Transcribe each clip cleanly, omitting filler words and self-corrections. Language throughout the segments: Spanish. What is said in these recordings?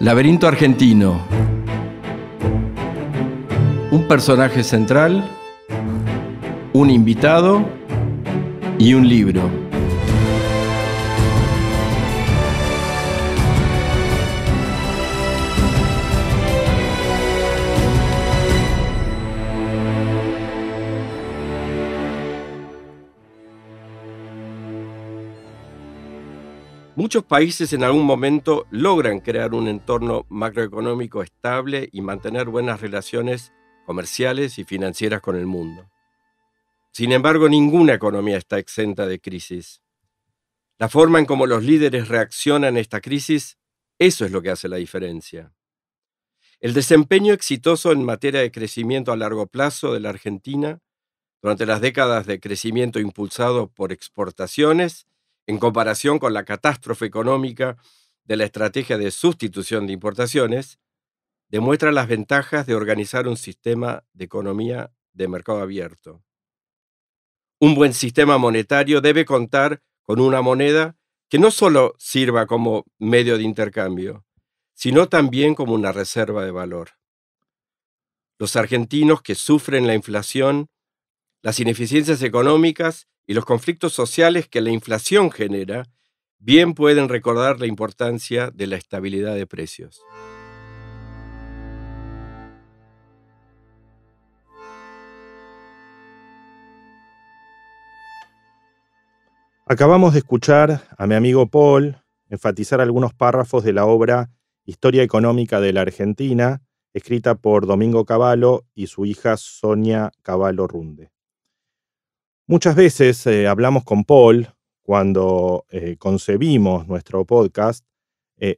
Laberinto argentino. Un personaje central, un invitado y un libro. Muchos países en algún momento logran crear un entorno macroeconómico estable y mantener buenas relaciones comerciales y financieras con el mundo. Sin embargo, ninguna economía está exenta de crisis. La forma en cómo los líderes reaccionan a esta crisis, eso es lo que hace la diferencia. El desempeño exitoso en materia de crecimiento a largo plazo de la Argentina, durante las décadas de crecimiento impulsado por exportaciones, en comparación con la catástrofe económica de la estrategia de sustitución de importaciones, demuestra las ventajas de organizar un sistema de economía de mercado abierto. Un buen sistema monetario debe contar con una moneda que no solo sirva como medio de intercambio, sino también como una reserva de valor. Los argentinos que sufren la inflación, las ineficiencias económicas y los conflictos sociales que la inflación genera, bien pueden recordar la importancia de la estabilidad de precios. Acabamos de escuchar a mi amigo Paul enfatizar algunos párrafos de la obra Historia Económica de la Argentina, escrita por Domingo Cavallo y su hija Sonia Cavallo Runde. Muchas veces hablamos con Paul cuando concebimos nuestro podcast,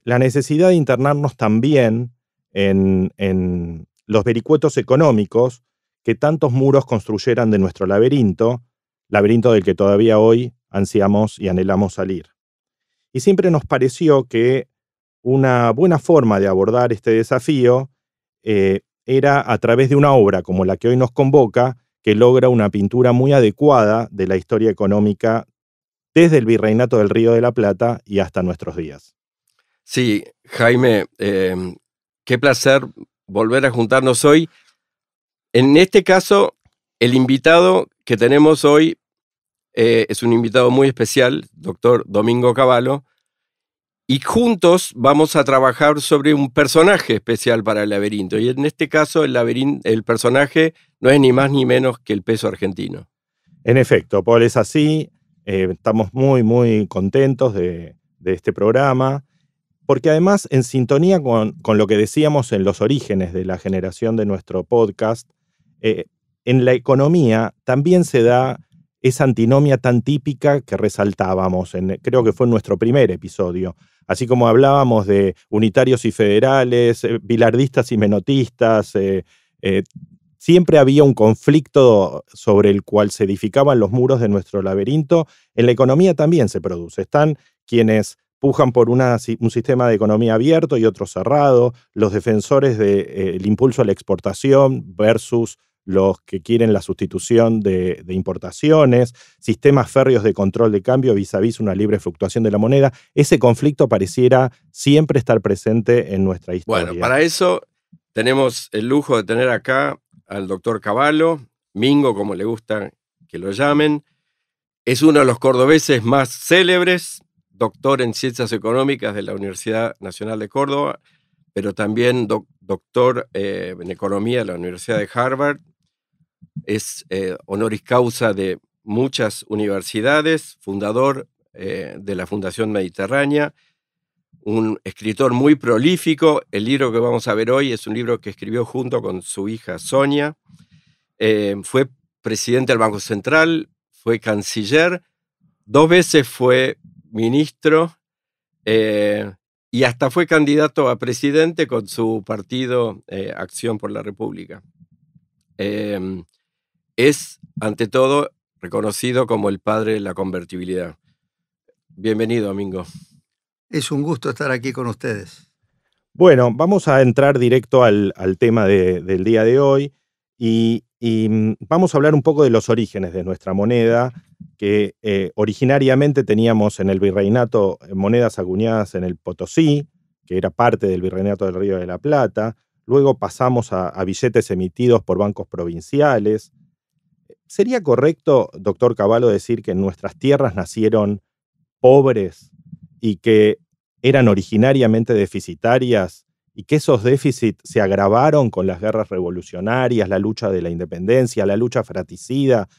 la necesidad de internarnos también en los vericuetos económicos que tantos muros construyeran de nuestro laberinto del que todavía hoy ansiamos y anhelamos salir. Y siempre nos pareció que una buena forma de abordar este desafío era a través de una obra como la que hoy nos convoca, que logra una pintura muy adecuada de la historia económica desde el Virreinato del Río de la Plata y hasta nuestros días. Sí, Jaime, qué placer volver a juntarnos hoy. En este caso, el invitado que tenemos hoy es un invitado muy especial, doctor Domingo Cavallo, y juntos vamos a trabajar sobre un personaje especial para el laberinto. Y en este caso, el personaje no es ni más ni menos que el peso argentino. En efecto, Paul, es así. Estamos muy, muy contentos de este programa, porque además, en sintonía con lo que decíamos en los orígenes de la generación de nuestro podcast, en la economía también se da esa antinomia tan típica que resaltábamos, creo que fue en nuestro primer episodio. Así como hablábamos de unitarios y federales, bilardistas y menotistas, siempre había un conflicto sobre el cual se edificaban los muros de nuestro laberinto. En la economía también se produce. Están quienes pujan por un sistema de economía abierto y otro cerrado, los defensores del impulso a la exportación versus los que quieren la sustitución de importaciones, sistemas férreos de control de cambio vis a vis una libre fluctuación de la moneda. Ese conflicto pareciera siempre estar presente en nuestra historia. Bueno, para eso tenemos el lujo de tener acá al doctor Cavallo, Mingo, como le gusta que lo llamen. Es uno de los cordobeses más célebres, doctor en Ciencias Económicas de la Universidad Nacional de Córdoba, pero también doctor en Economía de la Universidad de Harvard. Es honoris causa de muchas universidades, fundador de la Fundación Mediterránea, un escritor muy prolífico. El libro que vamos a ver hoy es un libro que escribió junto con su hija Sonia. Fue presidente del Banco Central, fue canciller, 2 veces fue ministro y hasta fue candidato a presidente con su partido Acción por la República. Es, ante todo, reconocido como el padre de la convertibilidad. Bienvenido, Domingo. Es un gusto estar aquí con ustedes. Bueno, vamos a entrar directo al tema del día de hoy y vamos a hablar un poco de los orígenes de nuestra moneda, que originariamente teníamos en el virreinato monedas acuñadas en el Potosí, que era parte del Virreinato del Río de la Plata. Luego pasamos a billetes emitidos por bancos provinciales. ¿Sería correcto, doctor Cavallo, decir que en nuestras tierras nacieron pobres y que eran originariamente deficitarias y que esos déficits se agravaron con las guerras revolucionarias, la lucha de la independencia, la lucha fratricida?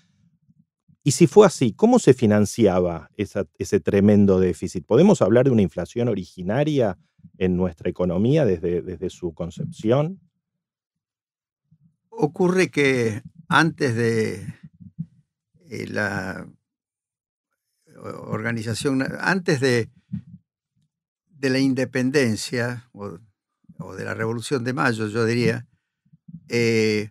Y si fue así, ¿cómo se financiaba ese tremendo déficit? ¿Podemos hablar de una inflación originaria en nuestra economía desde su concepción? Ocurre que antes de la organización, antes de la independencia o de la Revolución de Mayo, yo diría, eh,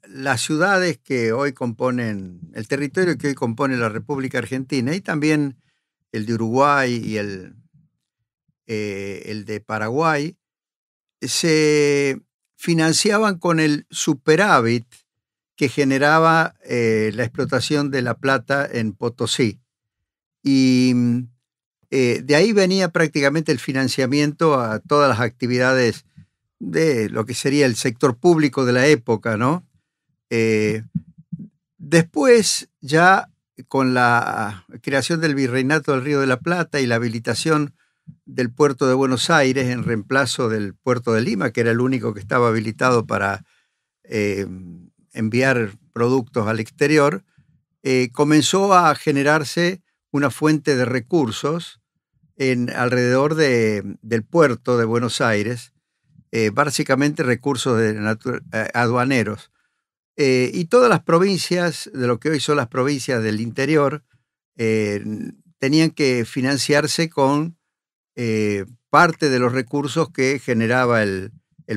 las ciudades que hoy componen, el territorio que hoy compone la República Argentina y también el de Uruguay y el de Paraguay, se financiaban con el superávit que generaba la explotación de la plata en Potosí. Y de ahí venía prácticamente el financiamiento a todas las actividades de lo que sería el sector público de la época, ¿no? Después, ya con la creación del Virreinato del Río de la Plata y la habilitación del puerto de Buenos Aires en reemplazo del puerto de Lima, que era el único que estaba habilitado para enviar productos al exterior, comenzó a generarse una fuente de recursos alrededor del puerto de Buenos Aires, básicamente recursos aduaneros. Y todas las provincias, de lo que hoy son las provincias del interior, tenían que financiarse con parte de los recursos que generaba el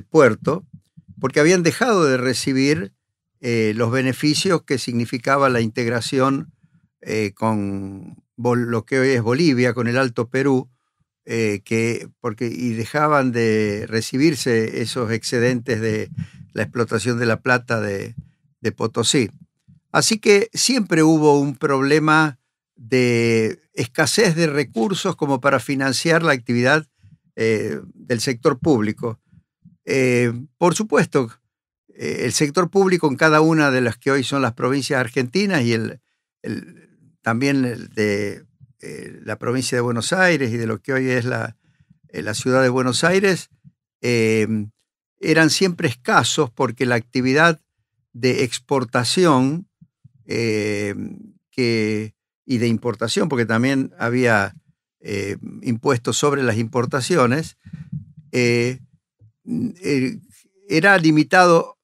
puerto, porque habían dejado de recibir los beneficios que significaba la integración con lo que hoy es Bolivia, con el Alto Perú, y dejaban de recibirse esos excedentes de la explotación de la plata de Potosí. Así que siempre hubo un problema de escasez de recursos como para financiar la actividad del sector público. Por supuesto, el sector público en cada una de las que hoy son las provincias argentinas y también el de la provincia de Buenos Aires y de lo que hoy es la ciudad de Buenos Aires, eran siempre escasos porque la actividad de exportación y de importación, porque también había impuestos sobre las importaciones, era limitado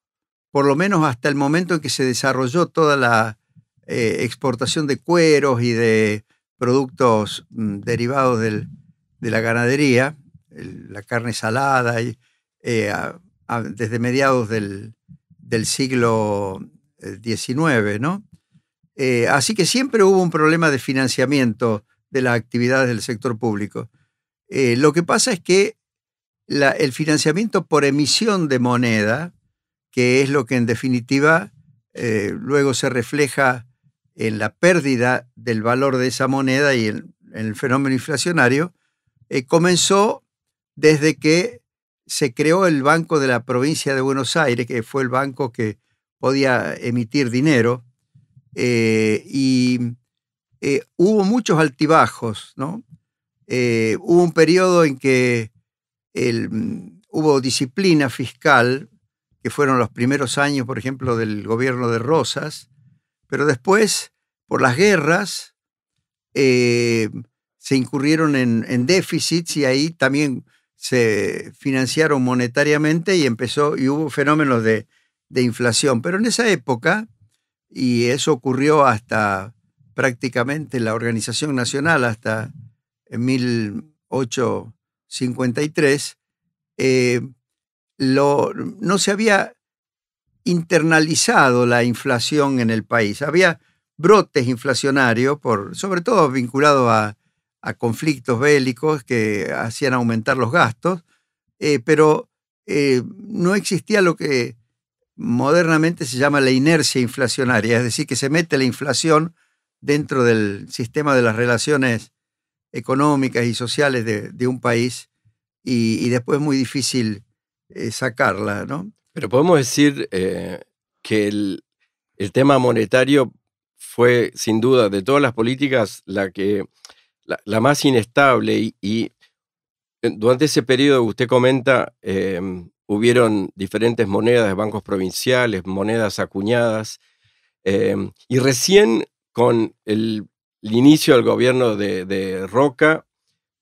por lo menos hasta el momento en que se desarrolló toda la exportación de cueros y de productos derivados de la ganadería, la carne salada, desde mediados del siglo XIX, ¿no? Así que siempre hubo un problema de financiamiento de las actividades del sector público. Lo que pasa es que el financiamiento por emisión de moneda, que es lo que en definitiva luego se refleja en la pérdida del valor de esa moneda y en el fenómeno inflacionario, comenzó desde que se creó el Banco de la Provincia de Buenos Aires, que fue el banco que podía emitir dinero, hubo muchos altibajos, ¿no? Hubo un periodo en que hubo disciplina fiscal, que fueron los primeros años, por ejemplo, del gobierno de Rosas, pero después, por las guerras, se incurrieron en déficits y ahí también se financiaron monetariamente y hubo fenómenos de inflación. Pero en esa época, y eso ocurrió hasta prácticamente la Organización Nacional, hasta 1853, no se había internalizado la inflación en el país. Había brotes inflacionarios, sobre todo vinculados a conflictos bélicos que hacían aumentar los gastos, pero no existía lo que modernamente se llama la inercia inflacionaria, es decir, que se mete la inflación dentro del sistema de las relaciones económicas y sociales de un país y después es muy difícil sacarla, ¿no? Pero podemos decir que el tema monetario fue, sin duda, de todas las políticas, la más inestable y durante ese periodo que usted comenta, hubieron diferentes monedas de bancos provinciales, monedas acuñadas, y recién con el inicio del gobierno de Roca,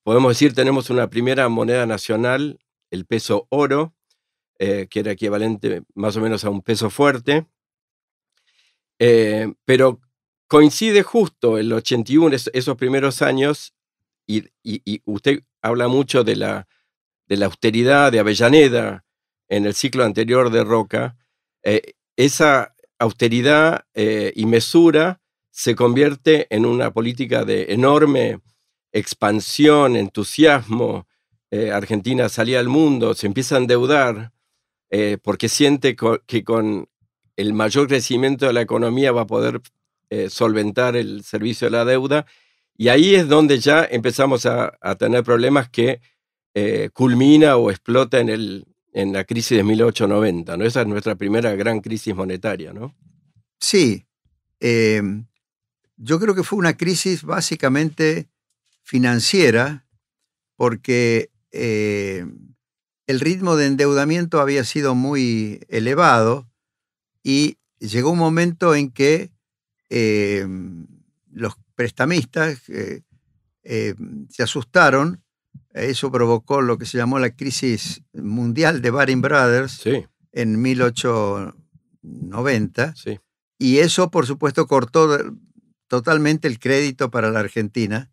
podemos decir, tenemos una primera moneda nacional, el peso oro, que era equivalente más o menos a un peso fuerte, pero coincide justo el 81, esos primeros años, y usted habla mucho de la austeridad de Avellaneda en el ciclo anterior de Roca. Esa austeridad y mesura se convierte en una política de enorme expansión, entusiasmo. Argentina salía al mundo, se empieza a endeudar porque siente que con el mayor crecimiento de la economía va a poder solventar el servicio de la deuda, y ahí es donde ya empezamos a tener problemas que culmina o explota en la crisis de 1890, ¿no? Esa es nuestra primera gran crisis monetaria, ¿no? Sí, yo creo que fue una crisis básicamente financiera, porque el ritmo de endeudamiento había sido muy elevado y llegó un momento en que los prestamistas se asustaron. Eso provocó lo que se llamó la crisis mundial de Baring Brothers, Sí, en 1890, sí. y eso, por supuesto, cortó totalmente el crédito para la Argentina.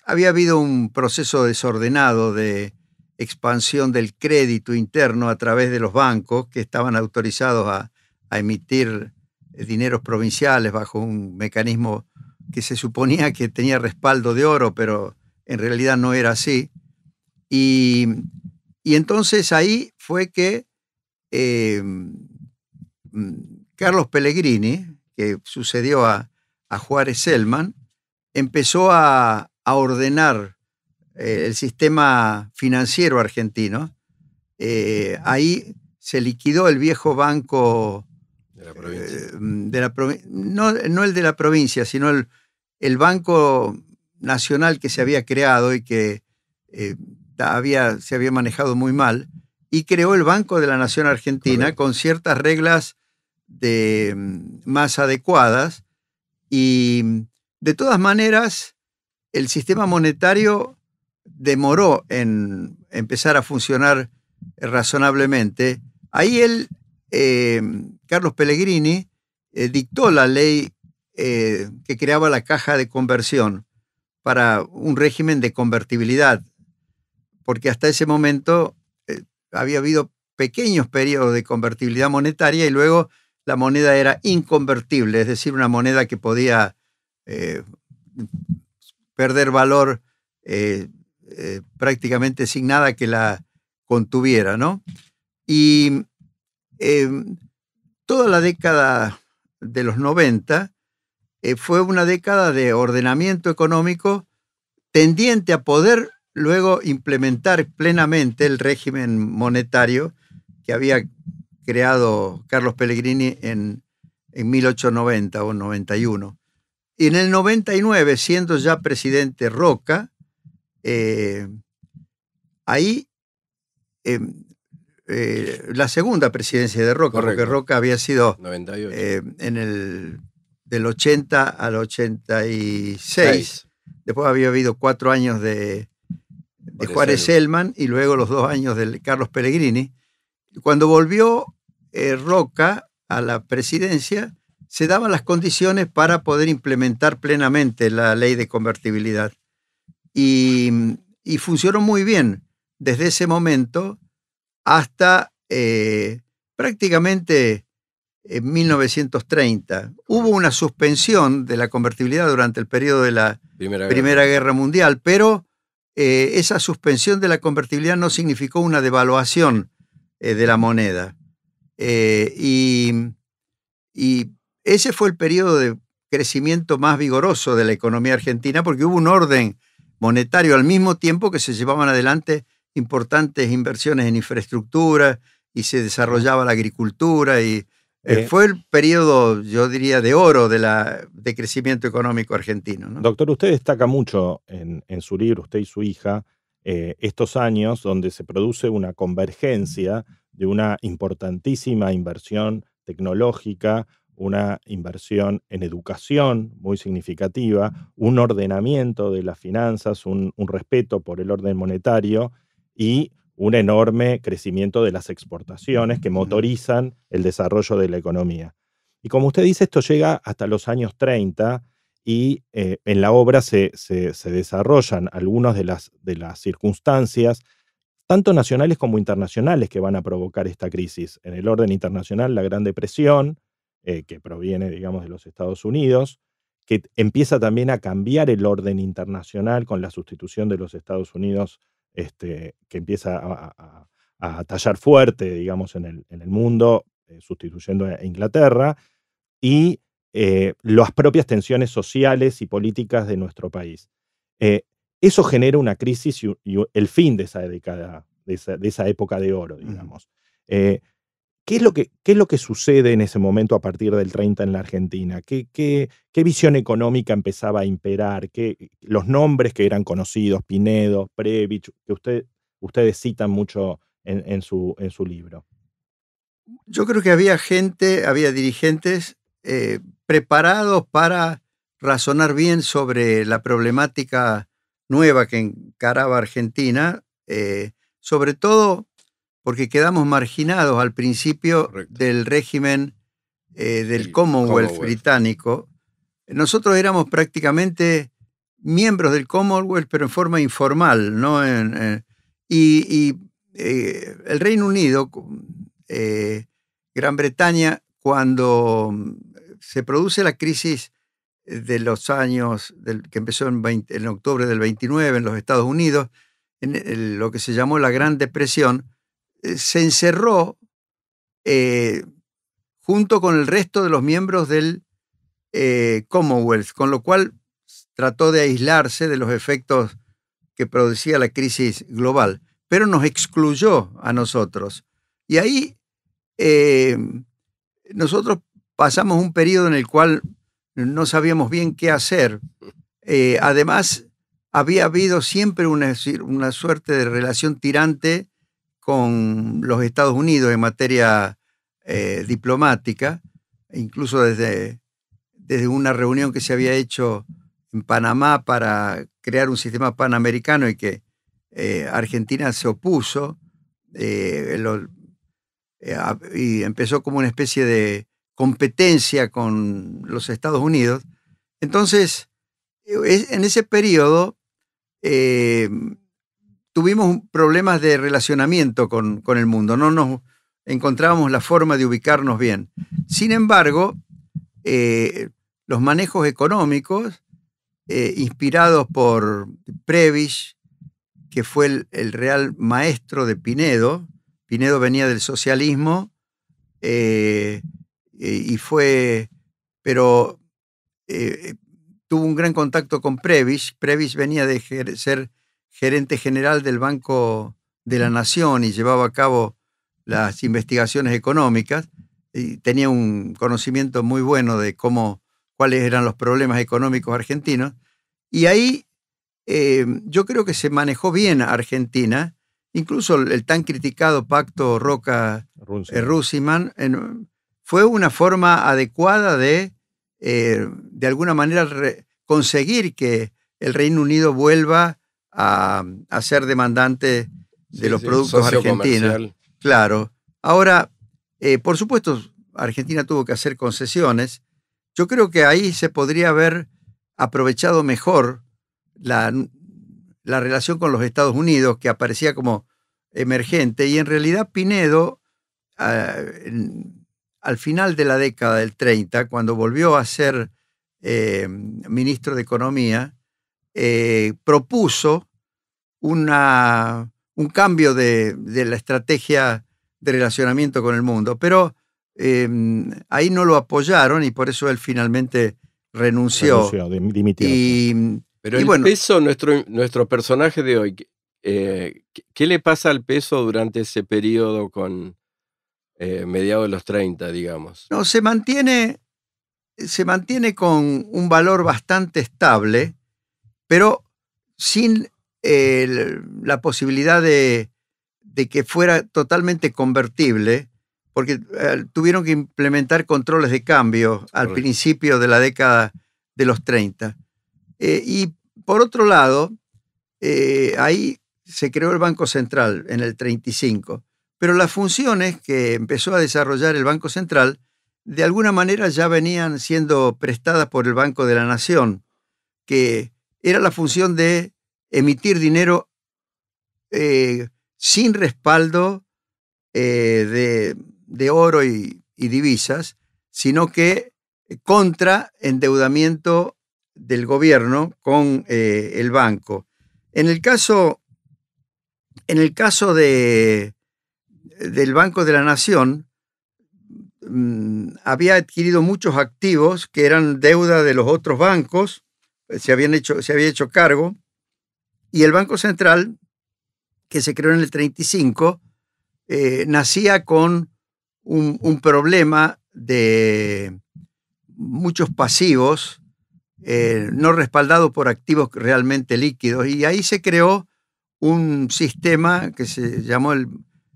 Había habido un proceso desordenado de expansión del crédito interno a través de los bancos, que estaban autorizados a emitir dineros provinciales bajo un mecanismo que se suponía que tenía respaldo de oro, pero en realidad no era así. Y entonces ahí fue que Carlos Pellegrini, que sucedió a Juárez Celman, empezó a ordenar el sistema financiero argentino. Ahí se liquidó el viejo banco De la provincia. no el de la provincia, sino el Banco Nacional que se había creado y que se había manejado muy mal, y creó el Banco de la Nación Argentina. Correcto. Con ciertas reglas más adecuadas, y de todas maneras el sistema monetario demoró en empezar a funcionar razonablemente. Ahí Carlos Pellegrini dictó la ley que creaba la caja de conversión para un régimen de convertibilidad, porque hasta ese momento había habido pequeños periodos de convertibilidad monetaria y luego la moneda era inconvertible, es decir, una moneda que podía perder valor prácticamente sin nada que la contuviera, ¿no? Y toda la década de los 90 fue una década de ordenamiento económico tendiente a poder luego implementar plenamente el régimen monetario que había creado Carlos Pellegrini en 1890 o 91. Y en el 99, siendo ya presidente Roca, ahí la segunda presidencia de Roca, correcto, porque Roca había sido 98. Del 80 al 86. Después había habido 4 años de Juárez Celman y luego los 2 años de Carlos Pellegrini. Cuando volvió Roca a la presidencia, se daban las condiciones para poder implementar plenamente la ley de convertibilidad. Y funcionó muy bien desde ese momento hasta prácticamente en 1930. Hubo una suspensión de la convertibilidad durante el periodo de la Primera Guerra Mundial, pero esa suspensión de la convertibilidad no significó una devaluación de la moneda. Y ese fue el periodo crecimiento más vigoroso de la economía argentina, porque hubo un orden monetario al mismo tiempo que se llevaban adelante importantes inversiones en infraestructura y se desarrollaba la agricultura y fue el periodo, yo diría, de oro de crecimiento económico argentino, ¿no? Doctor, usted destaca mucho en su libro, usted y su hija, estos años donde se produce una convergencia de una importantísima inversión tecnológica, una inversión en educación muy significativa, un ordenamiento de las finanzas, un respeto por el orden monetario y un enorme crecimiento de las exportaciones que motorizan el desarrollo de la economía. Y como usted dice, esto llega hasta los años 30 y en la obra se desarrollan algunas de las circunstancias, tanto nacionales como internacionales, que van a provocar esta crisis. En el orden internacional, la Gran Depresión, que proviene, digamos, de los Estados Unidos, que empieza también a cambiar el orden internacional con la sustitución de los Estados Unidos, que empieza a tallar fuerte, digamos, en el mundo, sustituyendo a Inglaterra, y las propias tensiones sociales y políticas de nuestro país. Eso genera una crisis y el fin de esa década, de esa época de oro, digamos. ¿Qué es lo que sucede en ese momento a partir del 30 en la Argentina? ¿Qué visión económica empezaba a imperar? Los nombres que eran conocidos, Pinedo, Prebisch, que ustedes citan mucho en su libro? Yo creo que había dirigentes preparados para razonar bien sobre la problemática nueva que encaraba Argentina, sobre todo porque quedamos marginados al principio del régimen del Commonwealth británico. Nosotros éramos prácticamente miembros del Commonwealth, pero en forma informal, ¿no? El Reino Unido, Gran Bretaña, cuando se produce la crisis de los años, que empezó en octubre del 29 en los Estados Unidos, en lo que se llamó la Gran Depresión, se encerró junto con el resto de los miembros del Commonwealth, con lo cual trató de aislarse de los efectos que producía la crisis global, pero nos excluyó a nosotros. Y ahí nosotros pasamos un periodo en el cual no sabíamos bien qué hacer. Además, había habido siempre una suerte de relación tirante con los Estados Unidos en materia diplomática, incluso desde una reunión que se había hecho en Panamá para crear un sistema panamericano y que Argentina se opuso, y empezó como una especie de competencia con los Estados Unidos. Entonces, en ese periodo tuvimos problemas de relacionamiento con el mundo, no nos encontrábamos la forma de ubicarnos bien. Sin embargo, los manejos económicos, inspirados por Prebisch, que fue el real maestro de Pinedo. Pinedo venía del socialismo pero tuvo un gran contacto con Prebisch. Prebisch venía de ser gerente general del Banco de la Nación y llevaba a cabo las investigaciones económicas y tenía un conocimiento muy bueno de cuáles eran los problemas económicos argentinos. Y ahí yo creo que se manejó bien Argentina, incluso el tan criticado pacto Roca-Runciman fue una forma adecuada de alguna manera conseguir que el Reino Unido vuelva a ser demandante de los productos argentinos. Claro. Ahora, por supuesto, Argentina tuvo que hacer concesiones. Yo creo que ahí se podría haber aprovechado mejor la relación con los Estados Unidos, que aparecía como emergente, y en realidad Pinedo, al final de la década del 30, cuando volvió a ser ministro de Economía, propuso un cambio de la estrategia de relacionamiento con el mundo, pero ahí no lo apoyaron y por eso él finalmente renunció. Dimitió. Pero el peso, nuestro personaje de hoy, ¿qué le pasa al peso durante ese periodo con mediados de los 30, digamos? No, se mantiene con un valor bastante estable, pero sin la posibilidad de que fuera totalmente convertible, porque tuvieron que implementar controles de cambio al principio de la década de los 30. Y por otro lado, ahí se creó el Banco Central en el 35, pero las funciones que empezó a desarrollar el Banco Central de alguna manera ya venían siendo prestadas por el Banco de la Nación, que era la función de emitir dinero sin respaldo de oro y divisas, sino que contra endeudamiento del gobierno con el banco. En el caso del Banco de la Nación, había adquirido muchos activos que eran deuda de los otros bancos, se había hecho cargo, y el Banco Central, que se creó en el 35, nacía con un problema de muchos pasivos no respaldados por activos realmente líquidos, y ahí se creó un sistema que se llamó el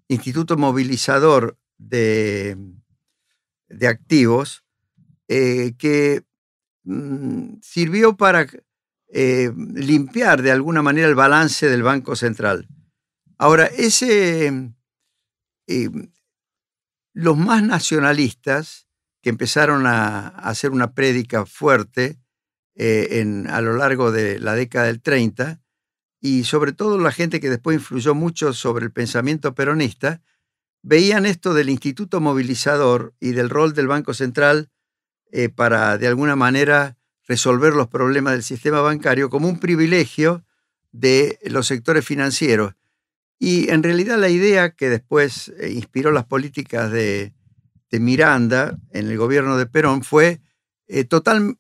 Instituto Movilizador de Activos, que sirvió para limpiar de alguna manera el balance del Banco Central. Ahora, los más nacionalistas, que empezaron a hacer una prédica fuerte a lo largo de la década del 30, y sobre todo la gente que después influyó mucho sobre el pensamiento peronista, veían esto del Instituto Movilizador y del rol del Banco Central para, de alguna manera, resolver los problemas del sistema bancario como un privilegio de los sectores financieros. Y en realidad la idea que después inspiró las políticas de Miranda en el gobierno de Perón fue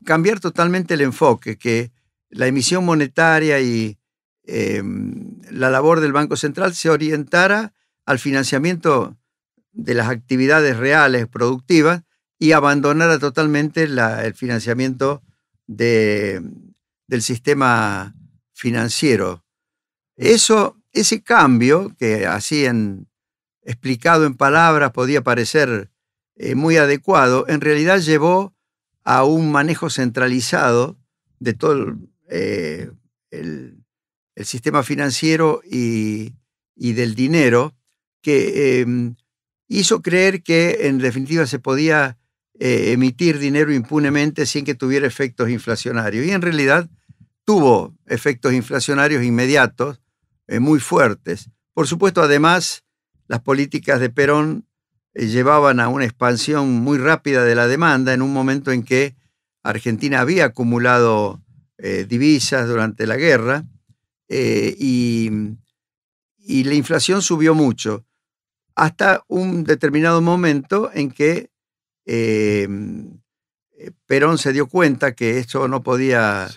cambiar totalmente el enfoque, que la emisión monetaria y la labor del Banco Central se orientara al financiamiento de las actividades reales, productivas, y abandonara totalmente el financiamiento del sistema financiero. Ese cambio, que así explicado en palabras podía parecer muy adecuado, en realidad llevó a un manejo centralizado de todo el sistema financiero y del dinero, que hizo creer que en definitiva se podía emitir dinero impunemente sin que tuviera efectos inflacionarios. Y en realidad tuvo efectos inflacionarios inmediatos muy fuertes. Por supuesto, además, las políticas de Perón llevaban a una expansión muy rápida de la demanda en un momento en que Argentina había acumulado divisas durante la guerra, y la inflación subió mucho, hasta un determinado momento en que Perón se dio cuenta que esto no podía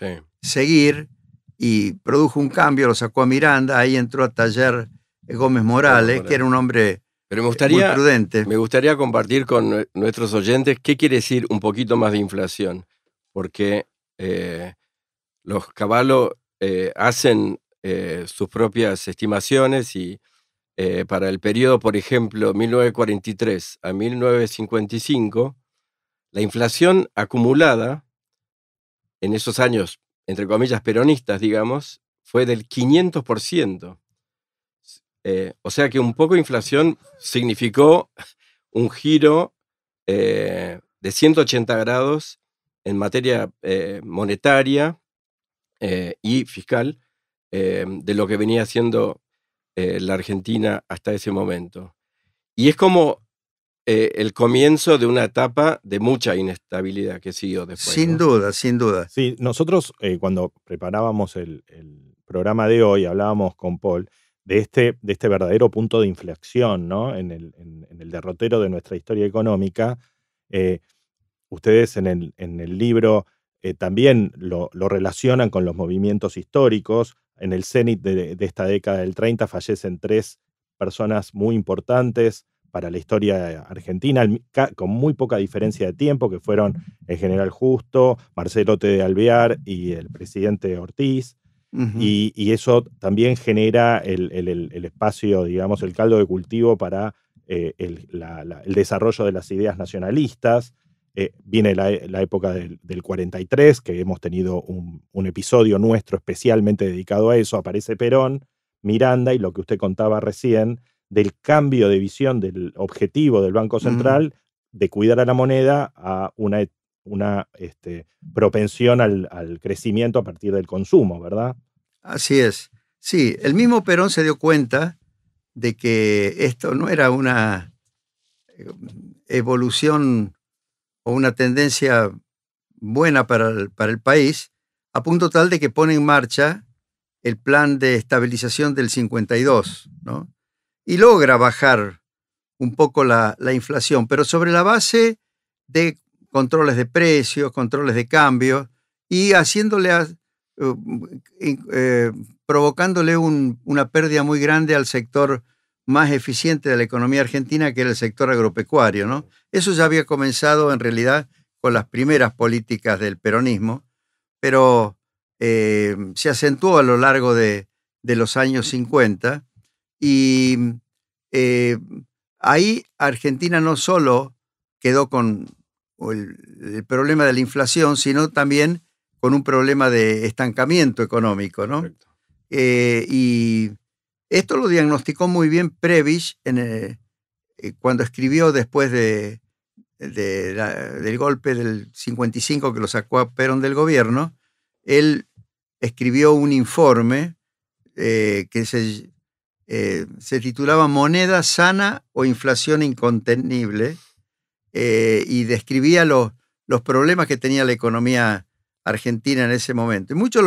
seguir y produjo un cambio, lo sacó a Miranda, ahí entró a taller Gómez Morales, que era un hombre muy prudente. Me gustaría compartir con nuestros oyentes qué quiere decir un poquito más de inflación, porque los Cavallo hacen sus propias estimaciones y para el periodo, por ejemplo, 1943 a 1955, la inflación acumulada en esos años, entre comillas, peronistas, digamos, fue del 500%. O sea que un poco de inflación significó un giro de 180 grados en materia monetaria y fiscal de lo que venía haciendo la Argentina hasta ese momento. Y es como el comienzo de una etapa de mucha inestabilidad que siguió después. Sin duda, sin duda. Sí, nosotros cuando preparábamos el programa de hoy hablábamos con Paul de este verdadero punto de inflexión, ¿no? en el derrotero de nuestra historia económica. Ustedes en el libro también lo relacionan con los movimientos históricos. En el cenit de esta década del 30 fallecen 3 personas muy importantes para la historia argentina, con muy poca diferencia de tiempo, que fueron el general Justo, Marcelo T. de Alvear y el presidente Ortiz. Y eso también genera el espacio, digamos, el caldo de cultivo para el desarrollo de las ideas nacionalistas. Viene la época del 43, que hemos tenido un episodio nuestro especialmente dedicado a eso. Aparece Perón, Miranda y lo que usted contaba recién, del cambio de visión del objetivo del Banco Central de cuidar a la moneda a una propensión al crecimiento a partir del consumo, ¿verdad? Así es. Sí, el mismo Perón se dio cuenta de que esto no era una evolución o una tendencia buena para el país, a punto tal de que pone en marcha el plan de estabilización del 52, ¿no? Y logra bajar un poco la inflación, pero sobre la base de controles de precios, controles de cambio, y provocándole una pérdida muy grande al sector más eficiente de la economía argentina, que era el sector agropecuario, ¿no? Eso ya había comenzado en realidad con las primeras políticas del peronismo, pero se acentuó a lo largo de los años 50, y ahí Argentina no solo quedó con el problema de la inflación, sino también con un problema de estancamiento económico, ¿no? Y esto lo diagnosticó muy bien Prebisch cuando escribió después del golpe del 55, que lo sacó a Perón del gobierno. Él escribió un informe que se titulaba Moneda sana o inflación incontenible, y describía los problemas que tenía la economía argentina en ese momento. Y muchos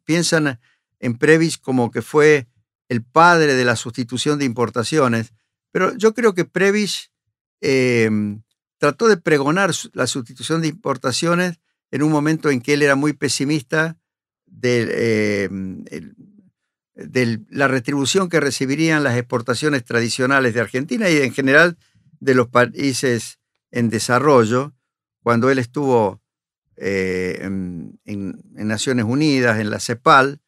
piensan en Prebisch como que fue el padre de la sustitución de importaciones, pero yo creo que Prebisch trató de pregonar la sustitución de importaciones en un momento en que él era muy pesimista de la retribución que recibirían las exportaciones tradicionales de Argentina y en general de los países en desarrollo, cuando él estuvo en Naciones Unidas, en la CEPAL,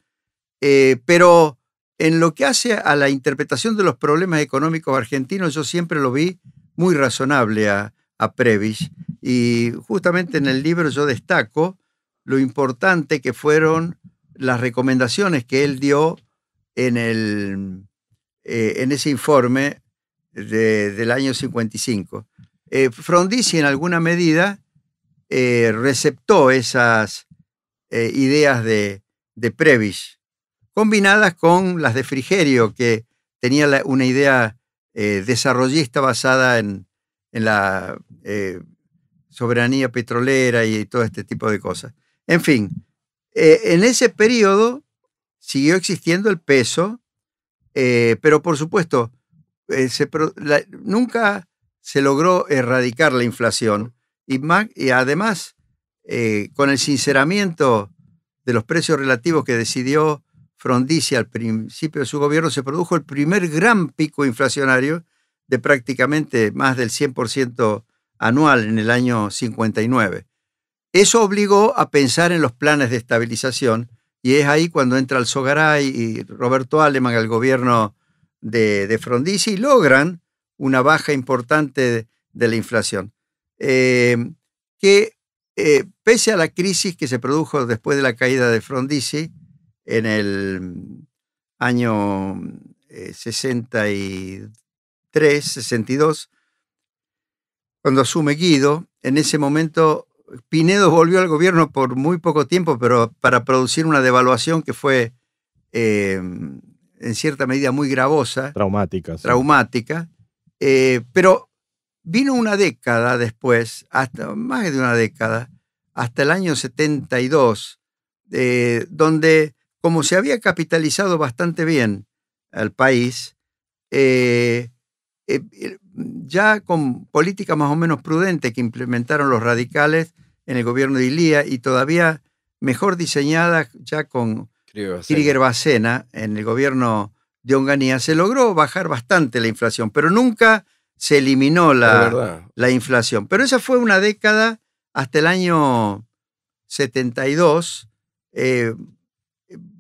pero en lo que hace a la interpretación de los problemas económicos argentinos, yo siempre lo vi muy razonable a Prebisch, y justamente en el libro yo destaco lo importante que fueron las recomendaciones que él dio en ese informe del año 55. Frondizi en alguna medida receptó esas ideas de Prebisch, combinadas con las de Frigerio, que tenía una idea desarrollista basada en la soberanía petrolera y todo este tipo de cosas. En fin, en ese periodo siguió existiendo el peso, pero por supuesto nunca se logró erradicar la inflación, y además con el sinceramiento de los precios relativos que decidió Frondizi al principio de su gobierno, se produjo el primer gran pico inflacionario de prácticamente más del 100% anual en el año 59. Eso obligó a pensar en los planes de estabilización, y es ahí cuando entra Alzogaray y Roberto Aleman al gobierno de Frondizi y logran una baja importante de la inflación. Pese a la crisis que se produjo después de la caída de Frondizi en el año 63, 62, cuando asume Guido, en ese momento Pinedo volvió al gobierno por muy poco tiempo, pero para producir una devaluación que fue en cierta medida muy gravosa. Traumática. Sí. Traumática. Pero vino una década después, hasta más de una década, hasta el año 72, donde, como se había capitalizado bastante bien al país, ya con política más o menos prudente que implementaron los radicales, en el gobierno de Ilía y todavía mejor diseñada ya con Krieger-Bacena en el gobierno de Onganía, se logró bajar bastante la inflación, pero nunca se eliminó la inflación. Pero esa fue una década hasta el año 72,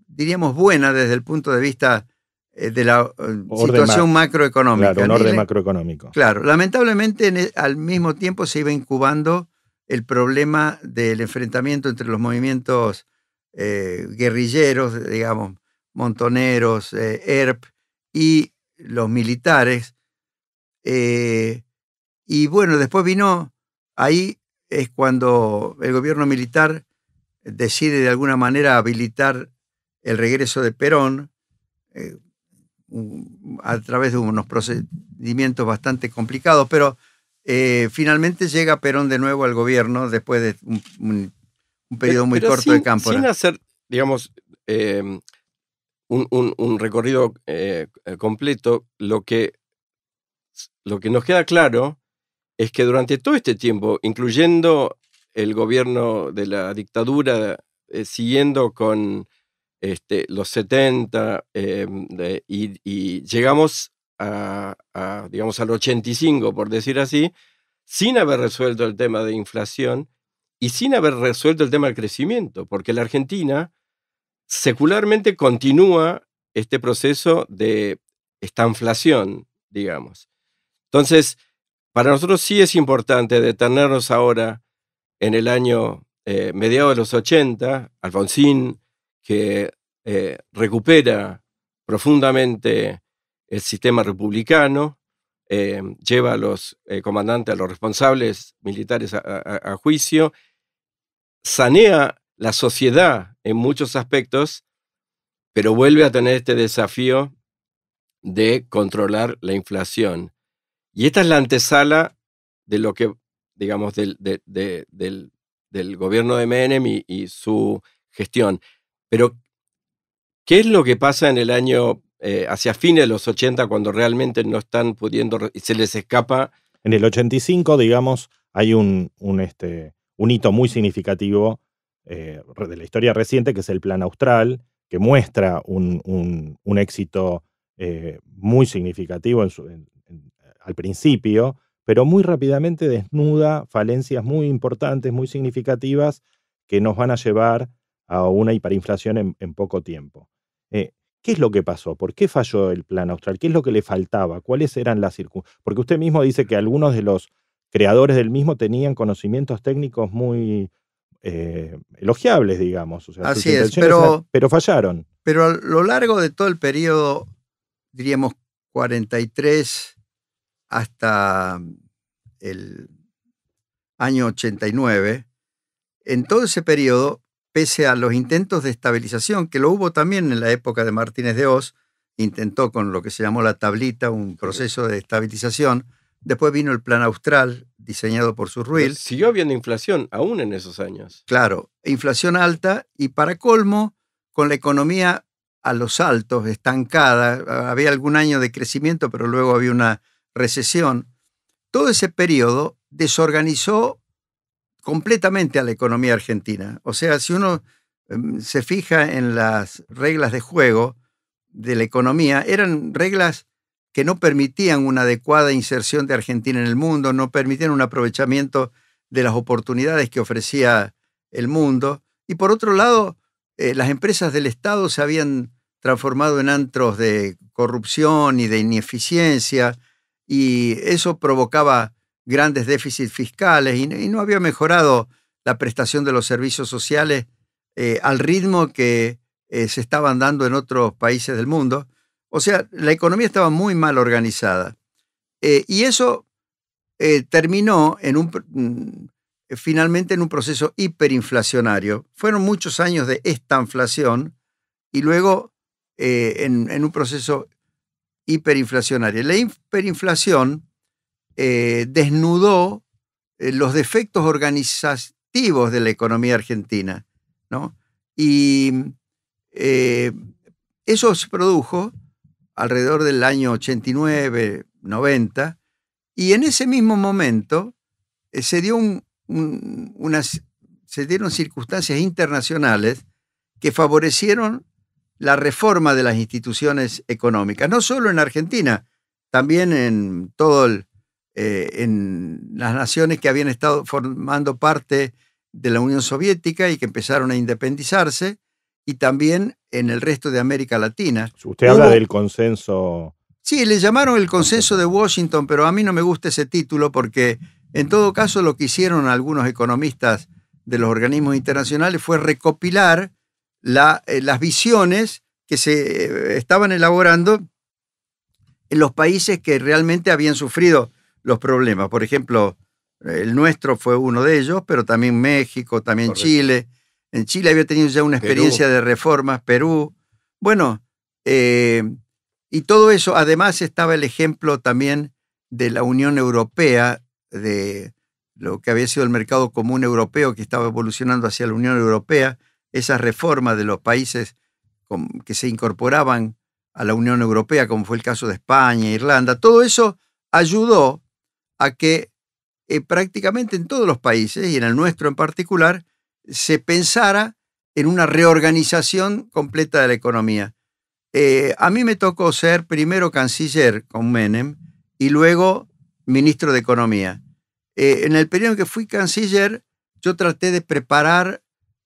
diríamos buena desde el punto de vista de la situación macroeconómica. Claro, un orden macroeconómico. Claro, lamentablemente al mismo tiempo se iba incubando el problema del enfrentamiento entre los movimientos guerrilleros, digamos, montoneros, ERP y los militares. Y bueno, después ahí es cuando el gobierno militar decide de alguna manera habilitar el regreso de Perón a través de unos procedimientos bastante complicados, pero finalmente llega Perón de nuevo al gobierno después de un periodo muy corto de Cámpora. Sin hacer, digamos, un recorrido completo, lo que nos queda claro es que durante todo este tiempo, incluyendo el gobierno de la dictadura, siguiendo con los 70, y llegamos digamos, al 85, por decir así, sin haber resuelto el tema de inflación y sin haber resuelto el tema del crecimiento, porque la Argentina secularmente continúa este proceso de estanflación, digamos. Entonces, para nosotros sí es importante detenernos ahora en el año mediados de los 80, Alfonsín, que recupera profundamente el sistema republicano, lleva a los comandantes, a los responsables militares a juicio, sanea la sociedad en muchos aspectos, pero vuelve a tener este desafío de controlar la inflación. Y esta es la antesala de lo que, digamos, del gobierno de Menem y su gestión. Pero, ¿qué es lo que pasa en el año, hacia fines de los 80, cuando realmente no están pudiendo, y se les escapa? En el 85, digamos, hay un hito muy significativo de la historia reciente, que es el Plan Austral, que muestra un éxito muy significativo al principio, pero muy rápidamente desnuda falencias muy importantes, muy significativas, que nos van a llevar a una hiperinflación en poco tiempo. ¿Qué es lo que pasó? ¿Por qué falló el Plan Austral? ¿Qué es lo que le faltaba? ¿Cuáles eran las circunstancias? Porque usted mismo dice que algunos de los creadores del mismo tenían conocimientos técnicos muy elogiables, digamos. O sea, así es, pero fallaron. Pero a lo largo de todo el periodo, diríamos 43 hasta el año 89, en todo ese periodo, pese a los intentos de estabilización, que lo hubo también en la época de Martínez de Hoz, intentó con lo que se llamó la tablita, un proceso de estabilización. Después vino el Plan Austral, diseñado por Surruil. Siguió habiendo inflación, aún en esos años. Claro, inflación alta y para colmo, con la economía a los altos, estancada. Había algún año de crecimiento, pero luego había una recesión. Todo ese periodo desorganizó completamente a la economía argentina. O sea, si uno se fija en las reglas de juego de la economía, eran reglas que no permitían una adecuada inserción de Argentina en el mundo, no permitían un aprovechamiento de las oportunidades que ofrecía el mundo. Y por otro lado, las empresas del Estado se habían transformado en antros de corrupción y de ineficiencia, y eso provocaba grandes déficits fiscales y no había mejorado la prestación de los servicios sociales al ritmo que se estaban dando en otros países del mundo. O sea, la economía estaba muy mal organizada. Y eso terminó finalmente en un proceso hiperinflacionario. Fueron muchos años de estanflación y luego en un proceso hiperinflacionario. La hiperinflación desnudó los defectos organizativos de la economía argentina, ¿no? Y eso se produjo alrededor del año 89, 90, y en ese mismo momento se dio una se dieron circunstancias internacionales que favorecieron la reforma de las instituciones económicas, no solo en Argentina, también en en las naciones que habían estado formando parte de la Unión Soviética y que empezaron a independizarse, y también en el resto de América Latina. Usted habla del consenso. Sí, le llamaron el consenso de Washington, pero a mí no me gusta ese título porque en todo caso lo que hicieron algunos economistas de los organismos internacionales fue recopilar las visiones que se estaban elaborando en los países que realmente habían sufrido los problemas. Por ejemplo, el nuestro fue uno de ellos, pero también México, también correcto. Chile. En Chile había tenido ya una experiencia de reformas, Perú. Bueno, y todo eso, además estaba el ejemplo también de la Unión Europea, de lo que había sido el mercado común europeo que estaba evolucionando hacia la Unión Europea, esas reformas de los países que se incorporaban a la Unión Europea, como fue el caso de España, Irlanda. Todo eso ayudó a que prácticamente en todos los países, y en el nuestro en particular, se pensara en una reorganización completa de la economía. A mí me tocó ser primero canciller con Menem y luego ministro de Economía. En el periodo en que fui canciller, yo traté de preparar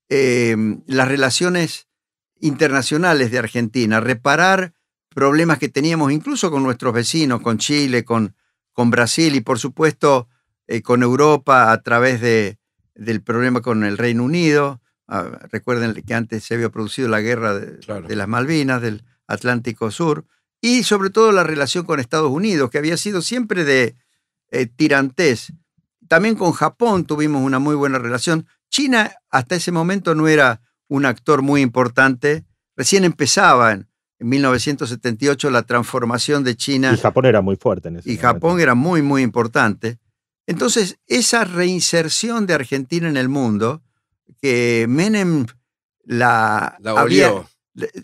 las relaciones internacionales de Argentina, reparar problemas que teníamos incluso con nuestros vecinos, con Chile, con Brasil y por supuesto con Europa a través del problema con el Reino Unido. Recuerden que antes se había producido la guerra de las Malvinas, del Atlántico Sur, y sobre todo la relación con Estados Unidos, que había sido siempre de tirantés. También con Japón tuvimos una muy buena relación. China hasta ese momento no era un actor muy importante. Recién empezaba en 1978 la transformación de China. Y Japón era muy fuerte en ese momento. Y Japón era muy, muy importante. Entonces, esa reinserción de Argentina en el mundo, que Menem la había...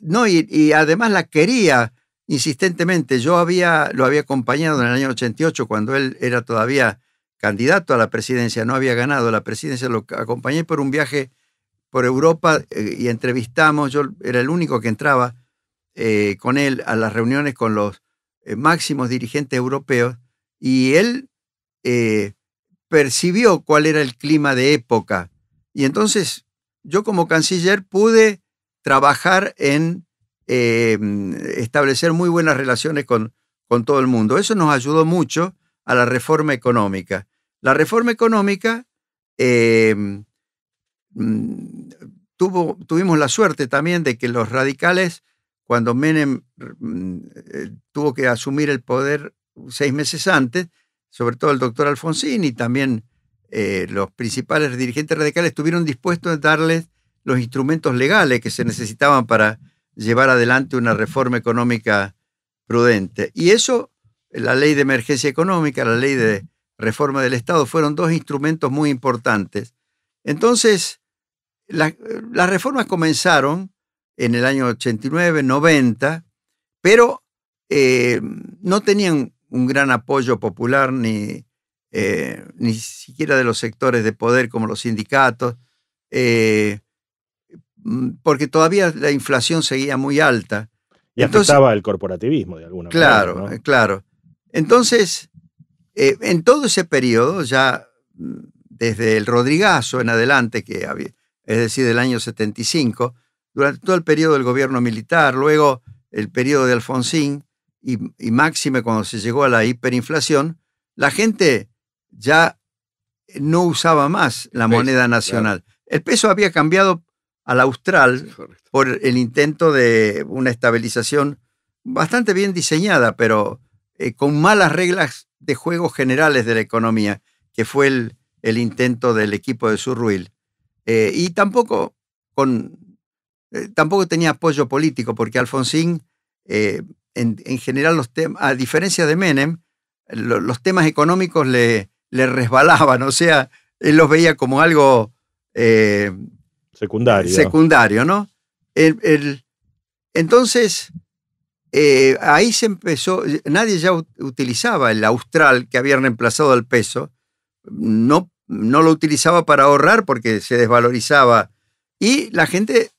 No, y además la quería insistentemente. Yo lo había acompañado en el año 88, cuando él era todavía candidato a la presidencia, no había ganado la presidencia, lo acompañé por un viaje por Europa y entrevistamos. Yo era el único que entraba con él a las reuniones con los máximos dirigentes europeos, y él percibió cuál era el clima de época. Y entonces yo como canciller pude trabajar en establecer muy buenas relaciones con todo el mundo. Eso nos ayudó mucho a la reforma económica. La reforma económica tuvimos la suerte también de que los radicales, cuando Menem tuvo que asumir el poder 6 meses antes, sobre todo el doctor Alfonsín y también los principales dirigentes radicales estuvieron dispuestos a darles los instrumentos legales que se necesitaban para llevar adelante una reforma económica prudente. Y eso, la ley de emergencia económica, la ley de reforma del Estado, fueron dos instrumentos muy importantes. Entonces, las reformas comenzaron en el año 89, 90, pero no tenían un gran apoyo popular ni siquiera de los sectores de poder como los sindicatos, porque todavía la inflación seguía muy alta. Y afectaba al corporativismo de alguna manera. Claro, ¿no? Claro. Entonces, en todo ese periodo, ya desde el Rodrigazo en adelante, es decir, del año 75, durante todo el periodo del gobierno militar, luego el periodo de Alfonsín y máxime cuando se llegó a la hiperinflación, la gente ya no usaba más la moneda nacional. Claro. El peso había cambiado al austral por el intento de una estabilización bastante bien diseñada, pero con malas reglas de juego generales de la economía, que fue el intento del equipo de Surruil. Y tampoco tenía apoyo político, porque Alfonsín, en general, a diferencia de Menem, los temas económicos le resbalaban, o sea, él los veía como algo secundario, ¿no? Entonces, ahí se empezó, nadie ya utilizaba el austral que había reemplazado al peso, no no lo utilizaba para ahorrar porque se desvalorizaba. Y la gente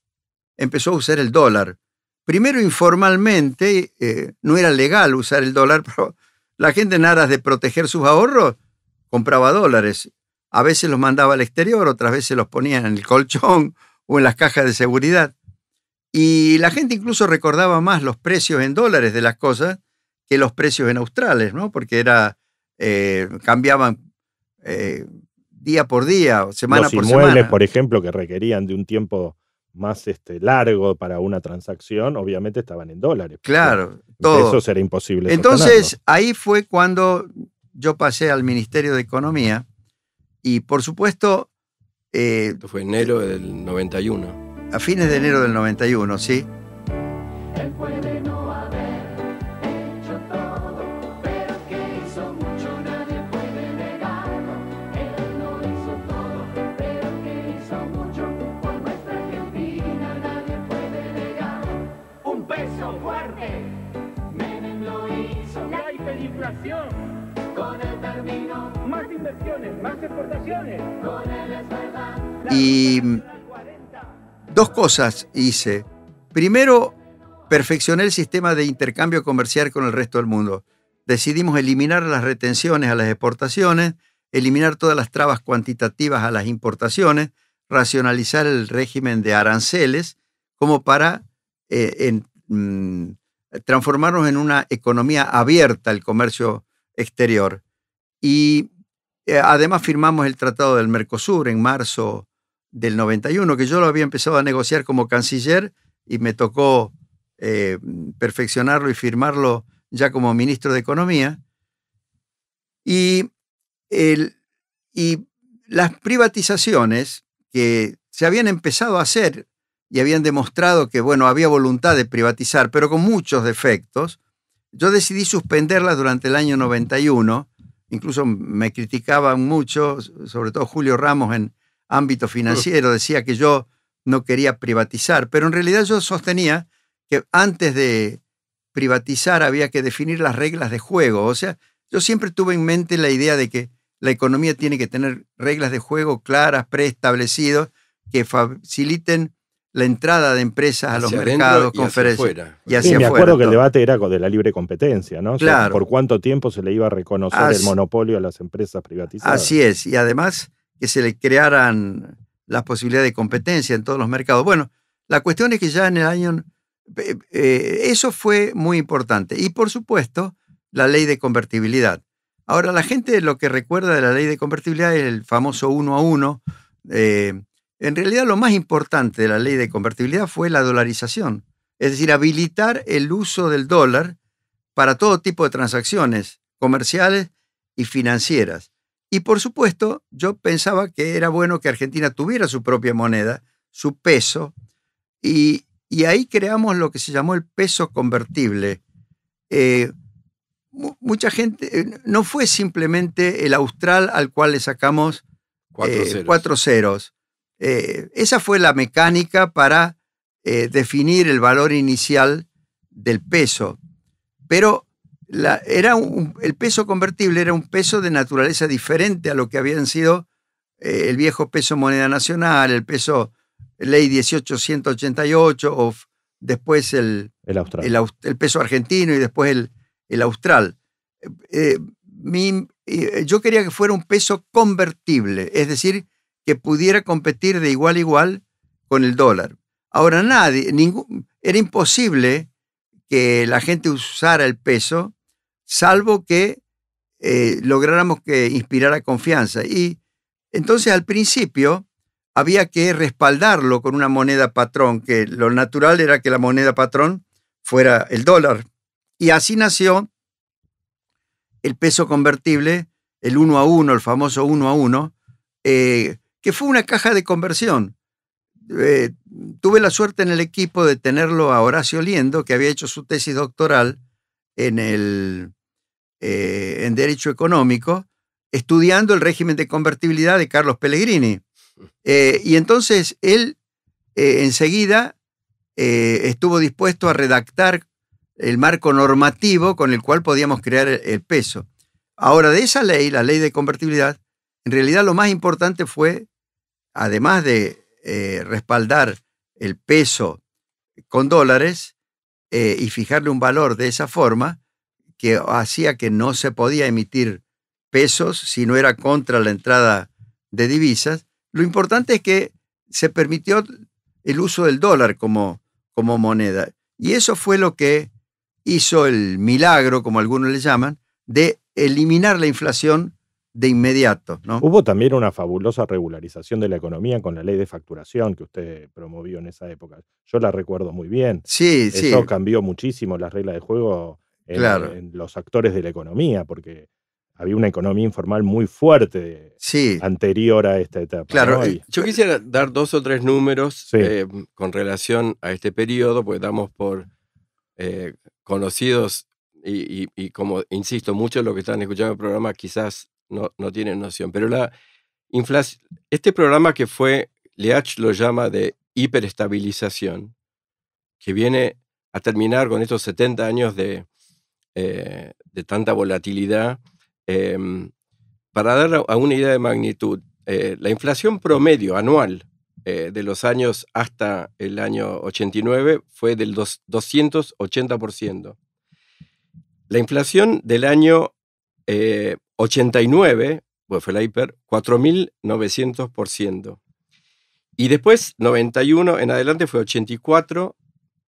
empezó a usar el dólar. Primero informalmente, no era legal usar el dólar, pero la gente en aras de proteger sus ahorros compraba dólares. A veces los mandaba al exterior, otras veces los ponían en el colchón o en las cajas de seguridad. Y la gente incluso recordaba más los precios en dólares de las cosas que los precios en australes, ¿no? Porque cambiaban día por día, semana por semana. Los inmuebles, por ejemplo, que requerían de un tiempo más largo para una transacción, obviamente estaban en dólares. Claro, todo. Eso era imposible. Entonces, ahí fue cuando yo pasé al Ministerio de Economía y, por supuesto... Esto fue enero del 91. A fines de enero del 91, ¿sí? Él puede no haber hecho todo, pero que hizo mucho nadie puede negarlo. Él no hizo todo, pero que hizo mucho por nuestra Argentina nadie puede negarlo. Un peso fuerte, Menem lo hizo. La hiperinflación. Con él terminó, Más inversiones, más exportaciones. con él es verdad. Y dos cosas hice. Primero, perfeccioné el sistema de intercambio comercial con el resto del mundo. Decidimos eliminar las retenciones a las exportaciones, eliminar todas las trabas cuantitativas a las importaciones, racionalizar el régimen de aranceles, como para transformarnos en una economía abierta al comercio exterior. Y además firmamos el Tratado del Mercosur en marzo del 91, que yo lo había empezado a negociar como canciller y me tocó perfeccionarlo y firmarlo ya como ministro de Economía. Y las privatizaciones que se habían empezado a hacer y habían demostrado que, bueno, había voluntad de privatizar, pero con muchos defectos, yo decidí suspenderlas durante el año 91. Incluso me criticaban mucho, sobre todo Julio Ramos en ámbito financiero, decía que yo no quería privatizar, pero en realidad yo sostenía que antes de privatizar había que definir las reglas de juego. O sea, yo siempre tuve en mente la idea de que la economía tiene que tener reglas de juego claras, preestablecidas, que faciliten la entrada de empresas a los mercados, conferencias. Y hacia me afuera, acuerdo que el todo. debate era de la libre competencia, ¿no? O sea, Claro. por cuánto tiempo se le iba a reconocer el monopolio a las empresas privatizadas. Así es, y además que se le crearan las posibilidades de competencia en todos los mercados. Bueno, la cuestión es que ya en el año... eso fue muy importante. Y por supuesto, la ley de convertibilidad. Ahora, la gente lo que recuerda de la ley de convertibilidad es el famoso 1 a 1. En realidad, lo más importante de la ley de convertibilidad fue la dolarización. Es decir, habilitar el uso del dólar para todo tipo de transacciones comerciales y financieras. Y por supuesto, yo pensaba que era bueno que Argentina tuviera su propia moneda, su peso, y ahí creamos lo que se llamó el peso convertible. Mucha gente, no fue simplemente el austral al cual le sacamos 4 ceros. Esa fue la mecánica para definir el valor inicial del peso. Pero el peso convertible era un peso de naturaleza diferente a lo que habían sido el viejo peso moneda nacional, el peso ley 1888 o después el peso argentino y después el austral. Yo quería que fuera un peso convertible, es decir, que pudiera competir de igual a igual con el dólar. Ahora era imposible que la gente usara el peso, salvo que lográramos que inspirara confianza. Y entonces al principio había que respaldarlo con una moneda patrón, que lo natural era que la moneda patrón fuera el dólar. Y así nació el peso convertible, el 1 a 1, el famoso 1 a 1, que fue una caja de conversión. Tuve la suerte en el equipo de tenerlo a Horacio Liendo, que había hecho su tesis doctoral en Derecho Económico, estudiando el régimen de convertibilidad de Carlos Pellegrini. Y entonces él enseguida estuvo dispuesto a redactar el marco normativo con el cual podíamos crear el peso. Ahora, de esa ley, la ley de convertibilidad, En realidad lo más importante fue, además de respaldar el peso con dólares y fijarle un valor de esa forma, que hacía que no se podía emitir pesos si no era contra la entrada de divisas, lo importante es que se permitió el uso del dólar como moneda. Y eso fue lo que hizo el milagro, como algunos le llaman, de eliminar la inflación de inmediato, ¿no? Hubo también una fabulosa regularización de la economía con la ley de facturación que usted promovió en esa época. Yo la recuerdo muy bien. Sí, sí. Eso cambió muchísimo las reglas de juego Claro. en los actores de la economía, porque había una economía informal muy fuerte Sí. anterior a esta etapa. Claro, ¿no? Y- Yo quisiera dar 2 o 3 números Sí. con relación a este periodo, porque damos por conocidos y como insisto, muchos de los que están escuchando el programa quizás no tienen noción, pero la inflación, este programa que fue, Leach lo llama de hiperestabilización, que viene a terminar con estos 70 años de tanta volatilidad, para dar a una idea de magnitud, la inflación promedio anual de los años hasta el año 89 fue del 280%. La inflación del año 89, pues fue la hiper, 4.900%. Y después, 91 en adelante fue 84,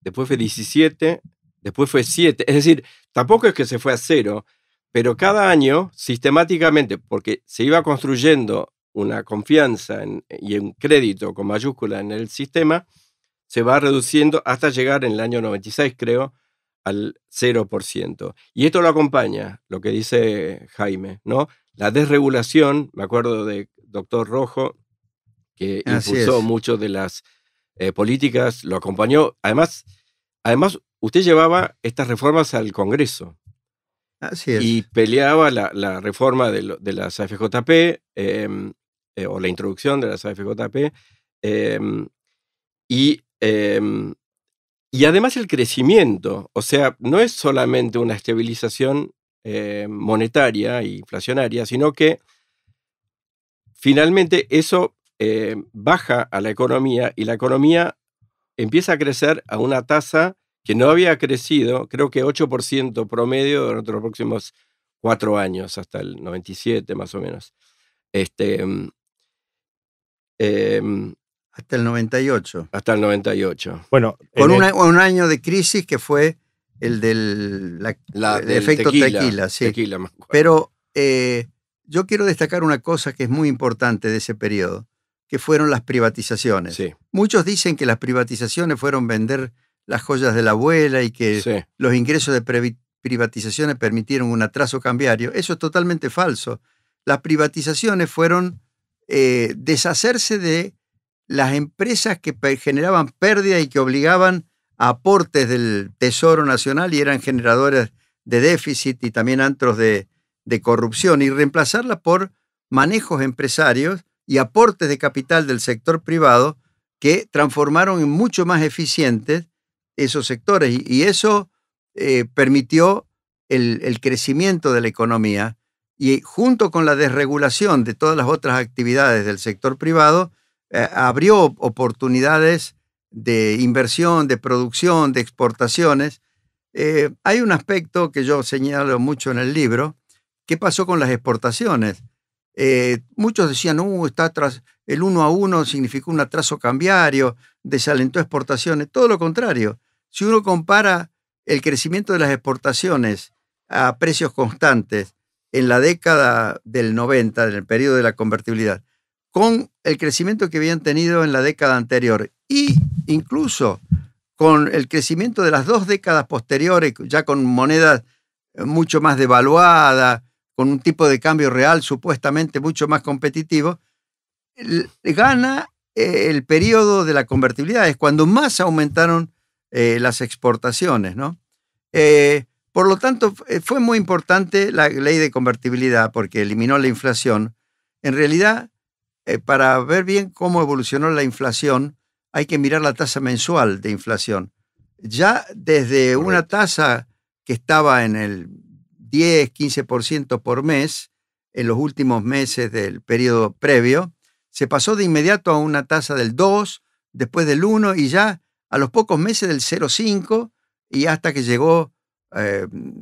después fue 17, después fue 7. Es decir, tampoco es que se fue a cero, pero cada año, sistemáticamente, porque se iba construyendo una confianza y un crédito con mayúscula en el sistema, se va reduciendo hasta llegar en el año 96, creo, al 0%. Y esto lo acompaña, lo que dice Jaime, ¿no? La desregulación, me acuerdo de doctor Rojo, que Así impulsó es. mucho de las políticas, lo acompañó. Además, usted llevaba estas reformas al Congreso Así es. y peleaba la reforma de las AFJP o la introducción de las AFJP y además el crecimiento. O sea, no es solamente una estabilización monetaria e inflacionaria, sino que finalmente eso baja a la economía y la economía empieza a crecer a una tasa que no había crecido, creo que 8% promedio durante los próximos 4 años, hasta el 97 más o menos. Hasta el 98. Hasta el 98. Bueno, Con en el- un año de crisis que fue el del el Del efecto tequila, sí. tequila, me acuerdo. Pero yo quiero destacar una cosa que es muy importante de ese periodo, que fueron las privatizaciones. Sí, Muchos dicen que las privatizaciones fueron vender las joyas de la abuela y que sí. los ingresos de privatizaciones permitieron un atraso cambiario. Eso es totalmente falso. Las privatizaciones fueron deshacerse de las empresas que generaban pérdida y que obligaban a aportes del Tesoro Nacional y eran generadores de déficit y también antros de corrupción, y reemplazarlas por manejos empresarios y aportes de capital del sector privado que transformaron en mucho más eficientes esos sectores. Y eso permitió el crecimiento de la economía, y junto con la desregulación de todas las otras actividades del sector privado, abrió oportunidades de inversión, de producción, de exportaciones. Hay un aspecto que yo señalo mucho en el libro. ¿Qué pasó con las exportaciones? Muchos decían, está el 1 a 1 significó un atraso cambiario, desalentó exportaciones. Todo lo contrario. Si uno compara el crecimiento de las exportaciones a precios constantes en la década del 90, en el periodo de la convertibilidad, con el crecimiento que habían tenido en la década anterior y incluso con el crecimiento de las 2 décadas posteriores, ya con monedas mucho más devaluadas, con un tipo de cambio real supuestamente mucho más competitivo, gana el periodo de la convertibilidad. Es cuando más aumentaron las exportaciones, ¿no? Por lo tanto, fue muy importante la ley de convertibilidad porque eliminó la inflación. En realidad, para ver bien cómo evolucionó la inflación, hay que mirar la tasa mensual de inflación. Ya desde Correcto. una tasa que estaba en el 10, 15% por mes, en los últimos meses del periodo previo, se pasó de inmediato a una tasa del 2, después del 1 y ya a los pocos meses del 0,5 y hasta que llegó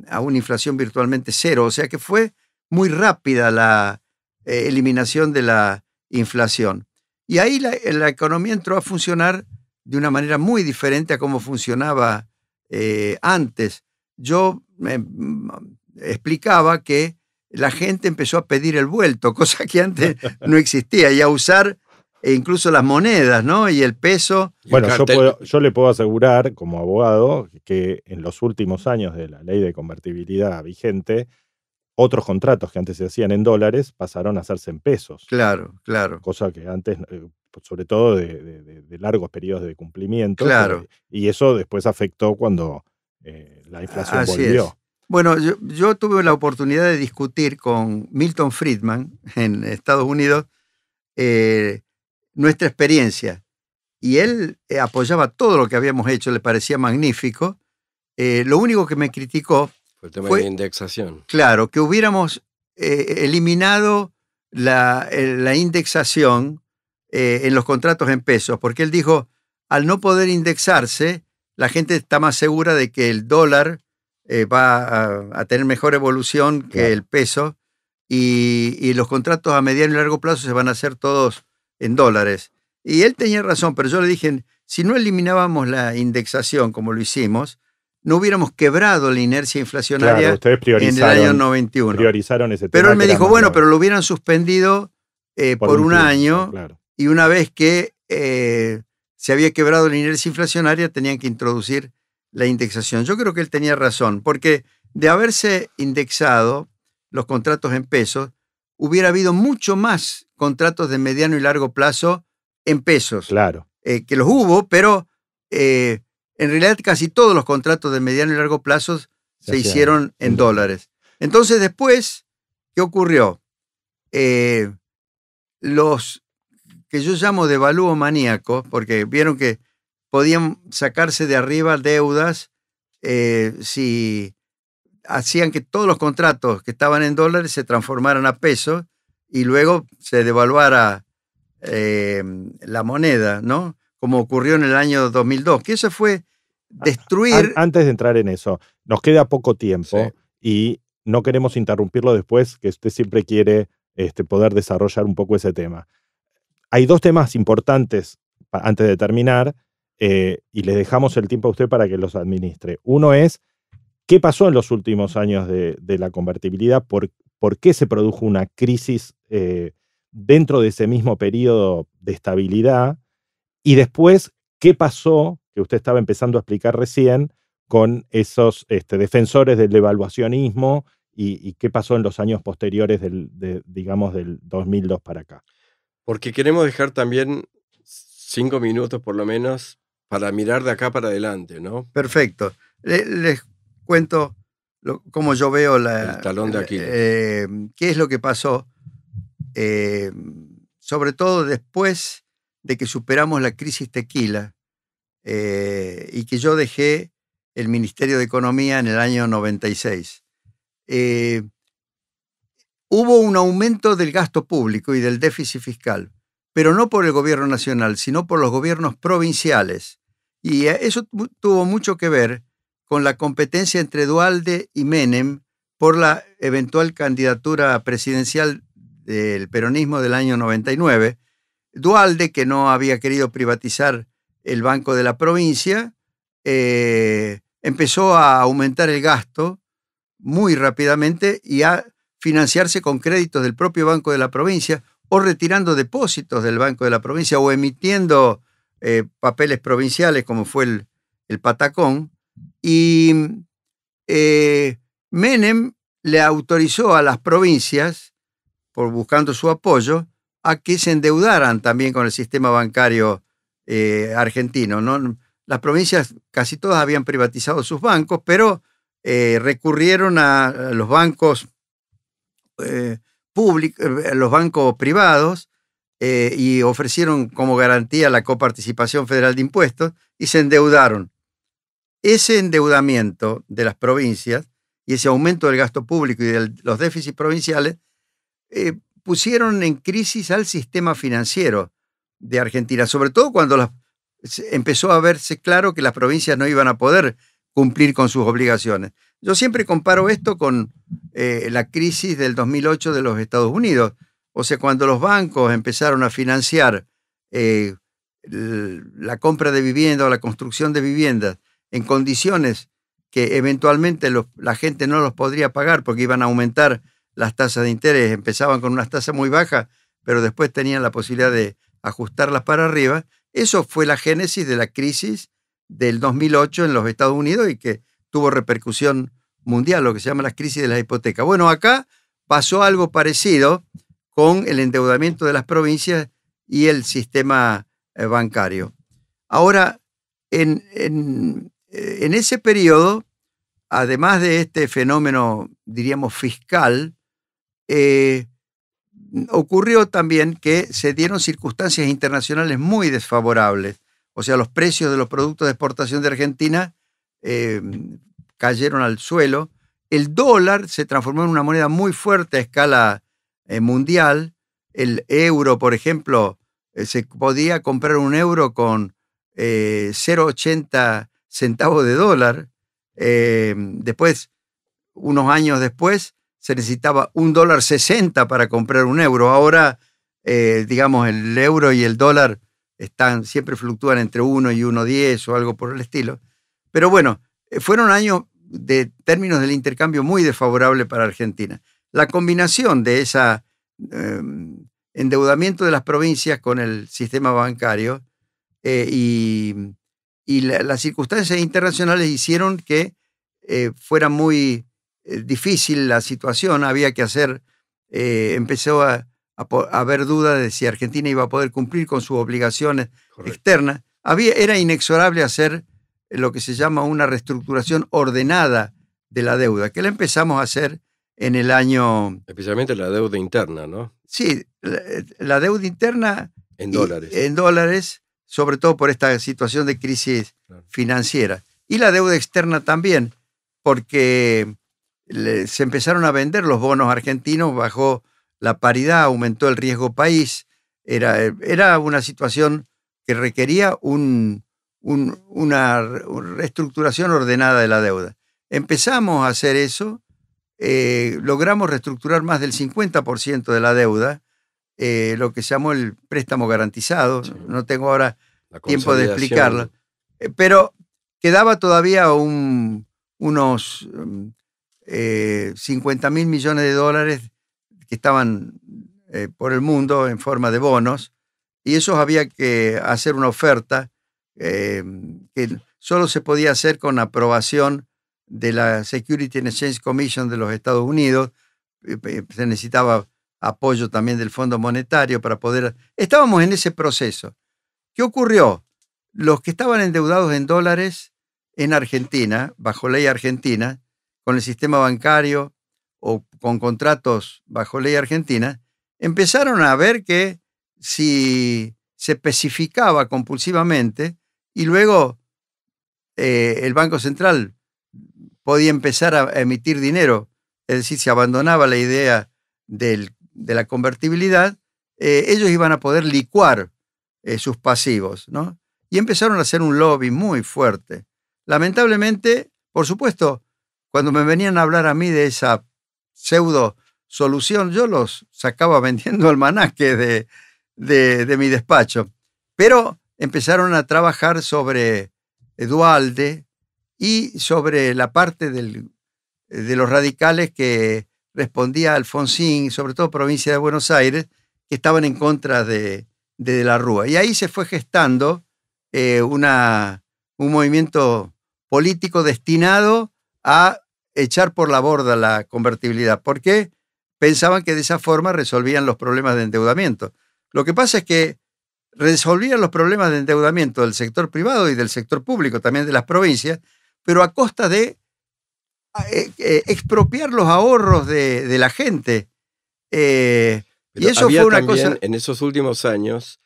a una inflación virtualmente cero. O sea que fue muy rápida la eliminación de la inflación. Y ahí la economía entró a funcionar de una manera muy diferente a cómo funcionaba antes. Yo explicaba que la gente empezó a pedir el vuelto, cosa que antes no existía, y a usar incluso las monedas, ¿no? Y el peso. Bueno, yo le puedo asegurar como abogado que en los últimos años de la ley de convertibilidad vigente, otros contratos que antes se hacían en dólares pasaron a hacerse en pesos. Claro, claro. Cosa que antes, sobre todo de largos periodos de cumplimiento. Claro. Y eso después afectó cuando la inflación Así volvió. es. Bueno, yo tuve la oportunidad de discutir con Milton Friedman en Estados Unidos nuestra experiencia. Y él apoyaba todo lo que habíamos hecho, le parecía magnífico. Lo único que me criticó fue el tema de la indexación. Claro, que hubiéramos eliminado la indexación en los contratos en pesos, porque él dijo, al no poder indexarse, la gente está más segura de que el dólar va a tener mejor evolución que el peso y los contratos a mediano y largo plazo se van a hacer todos en dólares. Y él tenía razón, pero yo le dije, si no eliminábamos la indexación como lo hicimos, no hubiéramos quebrado la inercia inflacionaria en el año 91. Priorizaron ese tema. Pero él me dijo, bueno, pero lo hubieran suspendido por un año, claro. Y una vez que se había quebrado la inercia inflacionaria, tenían que introducir la indexación. Yo creo que él tenía razón, porque de haberse indexado los contratos en pesos, hubiera habido mucho más contratos de mediano y largo plazo en pesos. Claro. Que los hubo, pero en realidad casi todos los contratos de mediano y largo plazo se hicieron en dólares. Entonces después, ¿qué ocurrió? Los que yo llamo devalúo maníacos, porque vieron que podían sacarse de arriba deudas si hacían que todos los contratos que estaban en dólares se transformaran a pesos y luego se devaluara la moneda, ¿no? Como ocurrió en el año 2002, que eso fue destruir... Antes de entrar en eso, nos queda poco tiempo y no queremos interrumpirlo después, que usted siempre quiere poder desarrollar un poco ese tema. Hay dos temas importantes antes de terminar y le dejamos el tiempo a usted para que los administre. Uno es, ¿qué pasó en los últimos años de la convertibilidad? ¿Por qué se produjo una crisis dentro de ese mismo periodo de estabilidad? Y después, ¿qué pasó, que usted estaba empezando a explicar recién, con esos defensores del devaluacionismo y qué pasó en los años posteriores digamos, del 2002 para acá? Porque queremos dejar también 5 minutos por lo menos para mirar de acá para adelante, ¿no? Perfecto. Les cuento cómo yo veo el talón de Aquiles. Qué es lo que pasó, sobre todo después de que superamos la crisis tequila y que yo dejé el Ministerio de Economía en el año 96. Hubo un aumento del gasto público y del déficit fiscal, pero no por el gobierno nacional, sino por los gobiernos provinciales. Y eso tuvo mucho que ver con la competencia entre Duhalde y Menem por la eventual candidatura presidencial del peronismo del año 99. Duhalde, que no había querido privatizar el Banco de la Provincia, empezó a aumentar el gasto muy rápidamente y a financiarse con créditos del propio Banco de la Provincia o retirando depósitos del Banco de la Provincia o emitiendo papeles provinciales como fue el Patacón. Y Menem le autorizó a las provincias, buscando su apoyo, a que se endeudaran también con el sistema bancario argentino, ¿no? Las provincias casi todas habían privatizado sus bancos, pero recurrieron a los bancos los bancos privados y ofrecieron como garantía la coparticipación federal de impuestos y se endeudaron. Ese endeudamiento de las provincias y ese aumento del gasto público y de los déficits provinciales pusieron en crisis al sistema financiero de Argentina, sobre todo cuando empezó a verse claro que las provincias no iban a poder cumplir con sus obligaciones. Yo siempre comparo esto con la crisis del 2008 de los Estados Unidos. O sea, cuando los bancos empezaron a financiar la compra de vivienda o la construcción de viviendas en condiciones que eventualmente la gente no los podría pagar porque iban a aumentar las tasas de interés, empezaban con unas tasas muy bajas, pero después tenían la posibilidad de ajustarlas para arriba. Eso fue la génesis de la crisis del 2008 en los Estados Unidos y que tuvo repercusión mundial, lo que se llama la crisis de la hipoteca. Bueno, acá pasó algo parecido con el endeudamiento de las provincias y el sistema bancario. Ahora, en ese periodo, además de este fenómeno, diríamos, fiscal, ocurrió también que se dieron circunstancias internacionales muy desfavorables. O sea, los precios de los productos de exportación de Argentina cayeron al suelo. El dólar se transformó en una moneda muy fuerte a escala mundial. El euro, por ejemplo, se podía comprar un euro con 0,80 centavos de dólar. Después, unos años después, se necesitaba $1.60 para comprar un euro. Ahora, digamos, el euro y el dólar siempre fluctúan entre 1 y 1.10 o algo por el estilo. Pero bueno, fueron años de términos del intercambio muy desfavorable para Argentina. La combinación de ese endeudamiento de las provincias con el sistema bancario y las circunstancias internacionales hicieron que fuera muy difícil la situación. Había que empezó a haber dudas de si Argentina iba a poder cumplir con sus obligaciones externas. Era inexorable hacer lo que se llama una reestructuración ordenada de la deuda, que la empezamos a hacer en el año... Especialmente la deuda interna, ¿no? Sí, la deuda interna... En dólares. En dólares, sobre todo por esta situación de crisis financiera. Y la deuda externa también, porque se empezaron a vender los bonos argentinos, bajó la paridad, aumentó el riesgo país. Era una situación que requería una reestructuración ordenada de la deuda. Empezamos a hacer eso, logramos reestructurar más del 50% de la deuda, lo que se llamó el préstamo garantizado. Sí. No tengo ahora tiempo de explicarlo, pero quedaba todavía unos 50.000 millones de dólares que estaban por el mundo en forma de bonos, y esos había que hacer una oferta que solo se podía hacer con aprobación de la Securities and Exchange Commission de los Estados Unidos. Se necesitaba apoyo también del Fondo Monetario para poder... Estábamos en ese proceso. ¿Qué ocurrió? Los que estaban endeudados en dólares en Argentina, bajo ley argentina, con el sistema bancario o con contratos bajo ley argentina, empezaron a ver que si se especificaba compulsivamente y luego el Banco Central podía empezar a emitir dinero, es decir, se abandonaba la idea de la convertibilidad, ellos iban a poder licuar sus pasivos, ¿no? Y empezaron a hacer un lobby muy fuerte. Lamentablemente, por supuesto, cuando me venían a hablar a mí de esa pseudo solución, yo los sacaba vendiendo almanaque de mi despacho. Pero empezaron a trabajar sobre Duhalde y sobre la parte de los radicales que respondía a Alfonsín, sobre todo provincia de Buenos Aires, que estaban en contra de la Rúa. Y ahí se fue gestando un movimiento político destinado a echar por la borda la convertibilidad, porque pensaban que de esa forma resolvían los problemas de endeudamiento. Lo que pasa es que resolvían los problemas de endeudamiento del sector privado y del sector público, también de las provincias, pero a costa de expropiar los ahorros de la gente. Y eso fue una cosa... En esos últimos años,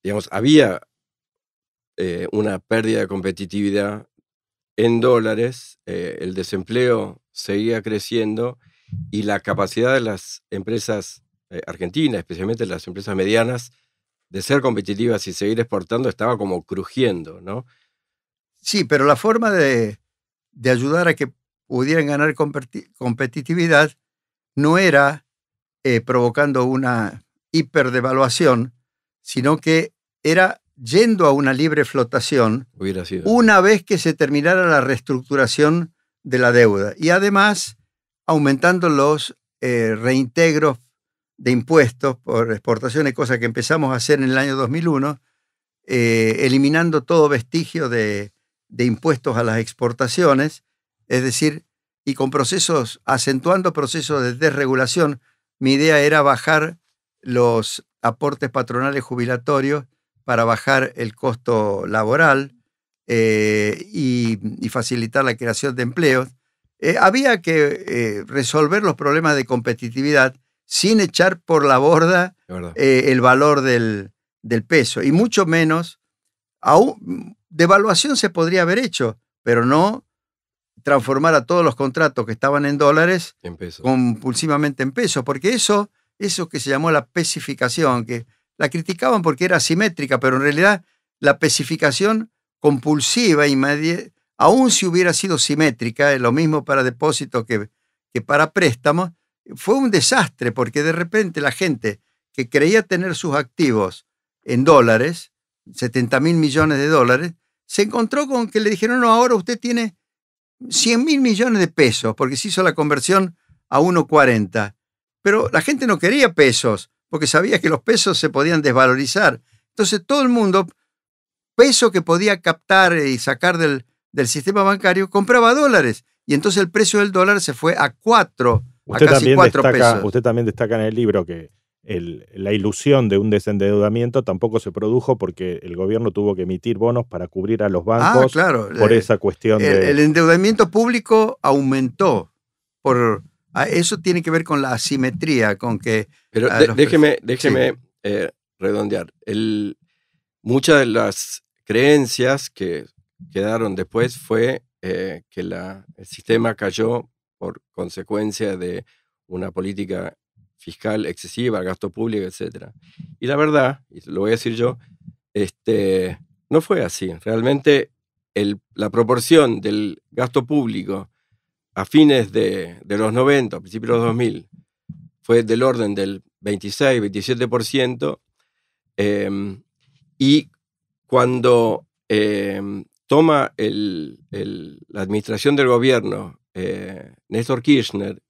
digamos, había una pérdida de competitividad en dólares, el desempleo seguía creciendo y la capacidad de las empresas argentinas, especialmente las empresas medianas, de ser competitivas y seguir exportando estaba como crujiendo, ¿no? Sí, pero la forma de ayudar a que pudieran ganar competitividad no era provocando una hiperdevaluación, sino que era yendo a una libre flotación Hubiera sido. una vez que se terminara la reestructuración de la deuda y además aumentando los reintegros de impuestos por exportaciones, cosa que empezamos a hacer en el año 2001, eliminando todo vestigio de impuestos a las exportaciones, es decir, y con acentuando procesos de desregulación. Mi idea era bajar los aportes patronales jubilatorios para bajar el costo laboral y facilitar la creación de empleos. Había que resolver los problemas de competitividad sin echar por la borda el valor del peso, y mucho menos, devaluación se podría haber hecho, pero no transformar a todos los contratos que estaban en dólares compulsivamente en pesos, porque eso que se llamó la pesificación, que la criticaban porque era asimétrica, pero en realidad la pesificación compulsiva, aun si hubiera sido simétrica, lo mismo para depósitos que para préstamos, fue un desastre, porque de repente la gente que creía tener sus activos en dólares, 70.000 millones de dólares, se encontró con que le dijeron, no, ahora usted tiene 100.000 millones de pesos, porque se hizo la conversión a 1.40. Pero la gente no quería pesos, porque sabía que los pesos se podían desvalorizar. Entonces todo el mundo, peso que podía captar y sacar del sistema bancario, compraba dólares. Y entonces el precio del dólar se fue a 4, a casi 4 pesos. Usted también destaca en el libro que la ilusión de un desendeudamiento tampoco se produjo porque el gobierno tuvo que emitir bonos para cubrir a los bancos por esa cuestión el endeudamiento público aumentó. Eso tiene que ver con la asimetría con que... Pero déjeme redondear. Muchas de las creencias que quedaron después fue que el sistema cayó por consecuencia de una política fiscal excesiva, gasto público, etc. Y la verdad, y lo voy a decir yo, no fue así. Realmente la proporción del gasto público a fines de los 90, a principios de los 2000, fue del orden del 26-27%, y cuando toma la administración del gobierno Néstor Kirchner,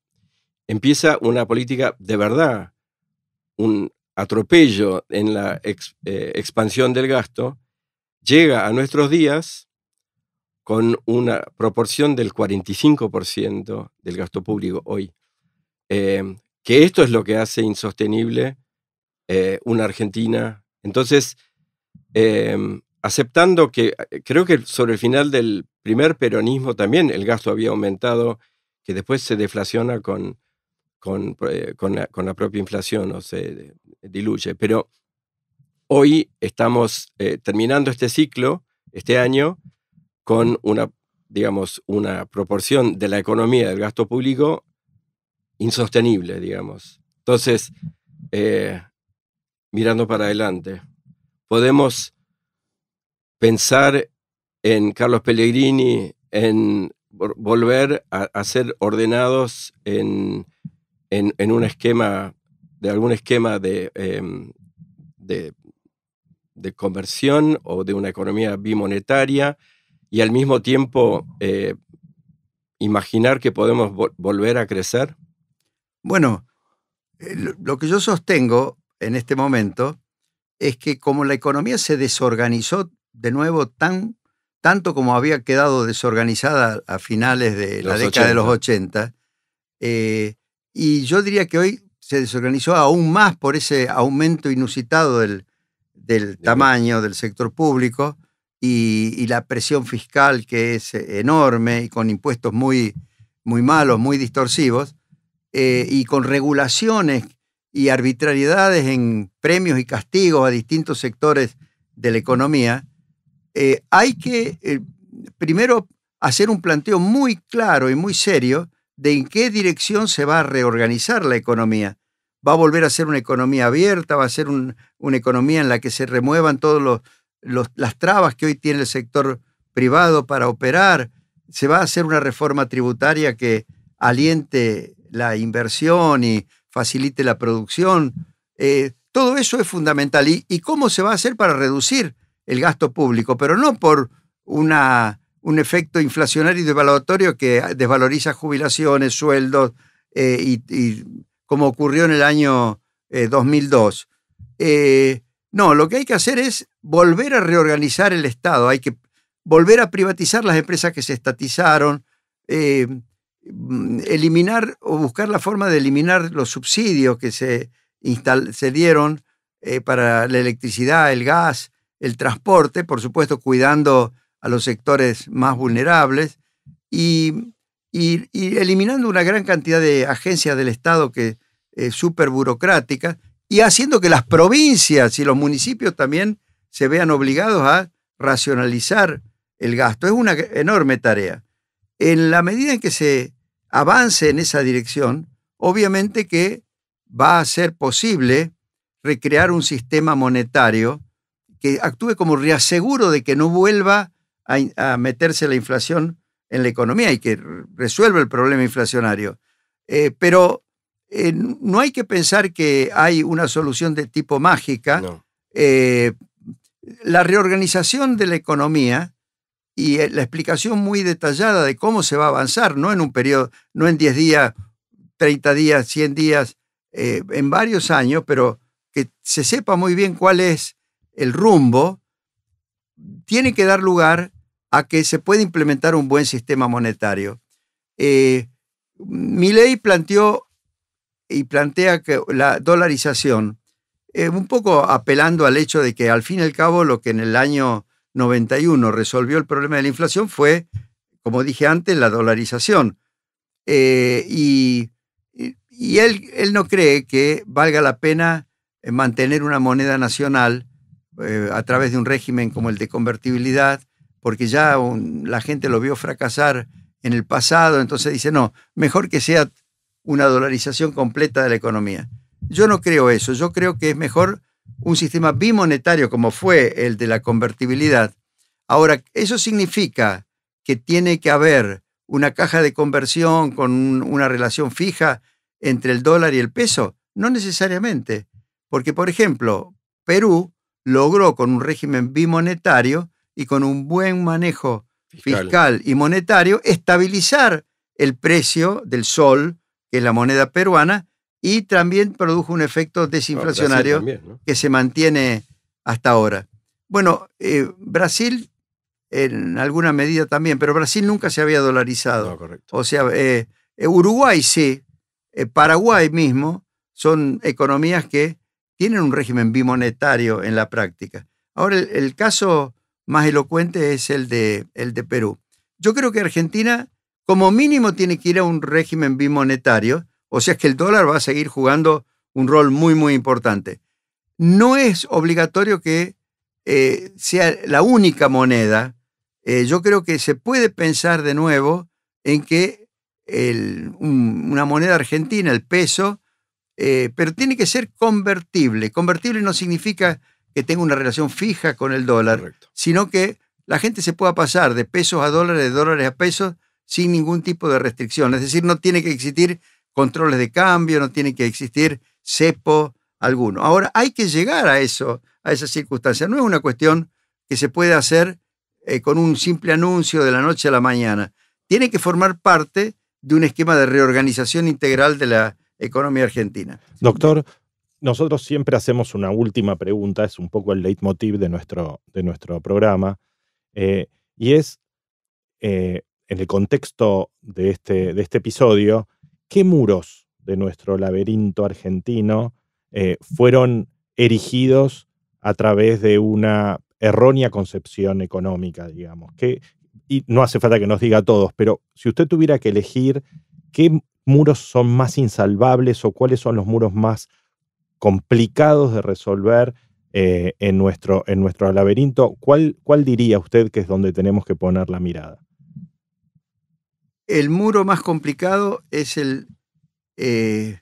empieza una política de verdad, un atropello en la expansión del gasto, llega a nuestros días con una proporción del 45% del gasto público hoy. Que esto es lo que hace insostenible una Argentina. Entonces, aceptando que, creo que sobre el final del primer peronismo también el gasto había aumentado, que después se deflaciona con la propia inflación, o se diluye. Pero hoy estamos terminando este ciclo, este año, con una proporción de la economía del gasto público insostenible, digamos. Entonces, mirando para adelante, podemos pensar en Carlos Pellegrini, en volver a ser ordenados en un esquema, algún esquema de conversión o de una economía bimonetaria, y al mismo tiempo imaginar que podemos volver a crecer? Bueno, lo que yo sostengo en este momento es que como la economía se desorganizó de nuevo tanto como había quedado desorganizada a finales de la década de los 80, y yo diría que hoy se desorganizó aún más por ese aumento inusitado del tamaño del sector público y la presión fiscal, que es enorme, y con impuestos muy, muy malos, muy distorsivos, y con regulaciones y arbitrariedades en premios y castigos a distintos sectores de la economía. Hay que primero hacer un planteo muy claro y muy serio de en qué dirección se va a reorganizar la economía. ¿Va a volver a ser una economía abierta? ¿Va a ser una economía en la que se remuevan todas las trabas que hoy tiene el sector privado para operar? ¿Se va a hacer una reforma tributaria que aliente la inversión y facilite la producción? Todo eso es fundamental. ¿Y cómo se va a hacer para reducir el gasto público? Pero no por un efecto inflacionario y devaluatorio que desvaloriza jubilaciones, sueldos, y como ocurrió en el año 2002. No, lo que hay que hacer es volver a reorganizar el Estado. Hay que volver a privatizar las empresas que se estatizaron, eliminar o buscar la forma de eliminar los subsidios que se dieron para la electricidad, el gas, el transporte, por supuesto cuidando a los sectores más vulnerables y eliminando una gran cantidad de agencias del Estado que súper burocráticas y haciendo que las provincias y los municipios también se vean obligados a racionalizar el gasto. Es una enorme tarea. En la medida en que se avance en esa dirección, obviamente que va a ser posible recrear un sistema monetario que actúe como reaseguro de que no vuelva a meterse la inflación en la economía y que resuelva el problema inflacionario. Pero no hay que pensar que hay una solución de tipo mágica. No. La reorganización de la economía y la explicación muy detallada de cómo se va a avanzar, no en un periodo, no en 10 días, 30 días, 100 días, en varios años, pero que se sepa muy bien cuál es el rumbo, tiene que dar lugar a que se pueda implementar un buen sistema monetario. Milei planteó y plantea que la dolarización, un poco apelando al hecho de que al fin y al cabo lo que en el año 91 resolvió el problema de la inflación fue, como dije antes, la dolarización. Y él no cree que valga la pena mantener una moneda nacional a través de un régimen como el de convertibilidad, porque ya la gente lo vio fracasar en el pasado, entonces dice, no, mejor que sea una dolarización completa de la economía. Yo no creo eso, yo creo que es mejor un sistema bimonetario como fue el de la convertibilidad. Ahora, ¿eso significa que tiene que haber una caja de conversión con una relación fija entre el dólar y el peso? No necesariamente, porque, por ejemplo, Perú logró con un régimen bimonetario y con un buen manejo fiscal y monetario estabilizar el precio del sol, que es la moneda peruana, y también produjo un efecto desinflacionario también, ¿no? que se mantiene hasta ahora. Bueno, Brasil en alguna medida también, pero Brasil nunca se había dolarizado. No, correcto. O sea, Uruguay sí, Paraguay mismo, son economías que tienen un régimen bimonetario en la práctica. Ahora, el caso más elocuente es el de Perú. Yo creo que Argentina, como mínimo, tiene que ir a un régimen bimonetario, o sea que el dólar va a seguir jugando un rol muy, muy importante. No es obligatorio que sea la única moneda. Yo creo que se puede pensar de nuevo en que una moneda argentina, el peso, pero tiene que ser convertible. Convertible no significa que tenga una relación fija con el dólar, Correcto. sino que la gente se pueda pasar de pesos a dólares, de dólares a pesos, sin ningún tipo de restricción. Es decir, no tiene que existir controles de cambio, no tiene que existir cepo alguno. Ahora, hay que llegar a eso, a esa circunstancia. No es una cuestión que se puede hacer con un simple anuncio de la noche a la mañana. Tiene que formar parte de un esquema de reorganización integral de la economía argentina. Doctor, nosotros siempre hacemos una última pregunta, es un poco el leitmotiv de nuestro programa, y es, en el contexto de este episodio, ¿qué muros de nuestro laberinto argentino fueron erigidos a través de una errónea concepción económica, digamos? Y no hace falta que nos diga a todos, pero si usted tuviera que elegir qué muros son más insalvables o cuáles son los muros más complicados de resolver en nuestro laberinto, ¿cuál diría usted que es donde tenemos que poner la mirada? el muro más complicado es el que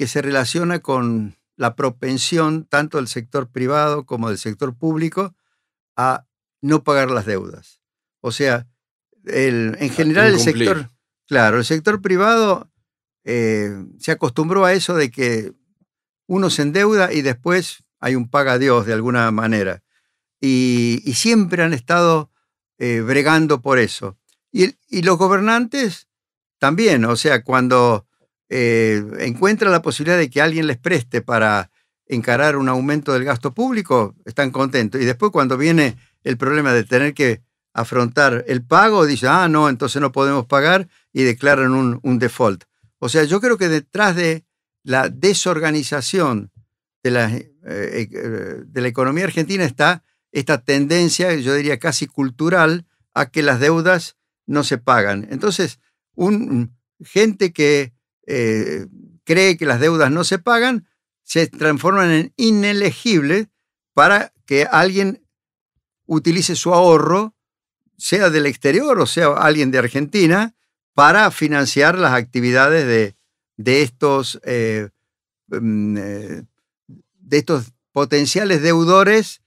se relaciona con la propensión tanto del sector privado como del sector público a no pagar las deudas. O sea, en general el sector, claro, el sector privado se acostumbró a eso de que uno se endeuda y después hay un paga a Dios de alguna manera. Y siempre han estado bregando por eso. Y los gobernantes también, o sea, cuando encuentran la posibilidad de que alguien les preste para encarar un aumento del gasto público, están contentos. Y después cuando viene el problema de tener que afrontar el pago, dicen, no, entonces no podemos pagar y declaran un default. O sea, yo creo que detrás de la desorganización de la economía argentina está esta tendencia, yo diría casi cultural, a que las deudas no se pagan. Entonces, gente que cree que las deudas no se pagan se transforman en inelegibles para que alguien utilice su ahorro, sea del exterior o sea alguien de Argentina, para financiar las actividades de estos potenciales deudores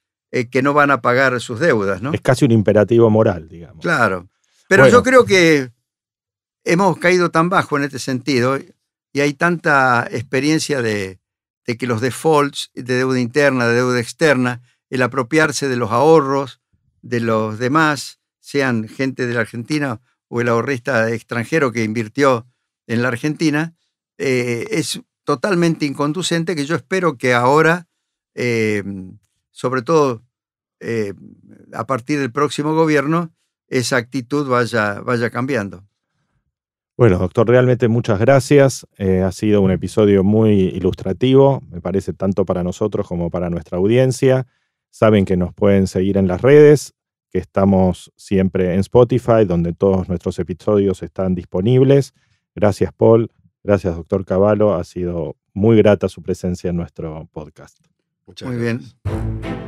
que no van a pagar sus deudas, ¿no? Es casi un imperativo moral, digamos. Claro. Pero bueno, yo creo que hemos caído tan bajo en este sentido y hay tanta experiencia de que los defaults de deuda interna, de deuda externa, el apropiarse de los ahorros de los demás, sean gente de la Argentina o el ahorrista extranjero que invirtió en la Argentina, es totalmente inconducente, que yo espero que ahora, sobre todo a partir del próximo gobierno, esa actitud vaya cambiando. Bueno, doctor, realmente muchas gracias. Ha sido un episodio muy ilustrativo, me parece, tanto para nosotros como para nuestra audiencia. Saben que nos pueden seguir en las redes, que estamos siempre en Spotify, donde todos nuestros episodios están disponibles. Gracias, Paul. Gracias, doctor Cavallo. Ha sido muy grata su presencia en nuestro podcast. Muchas Muy gracias. bien.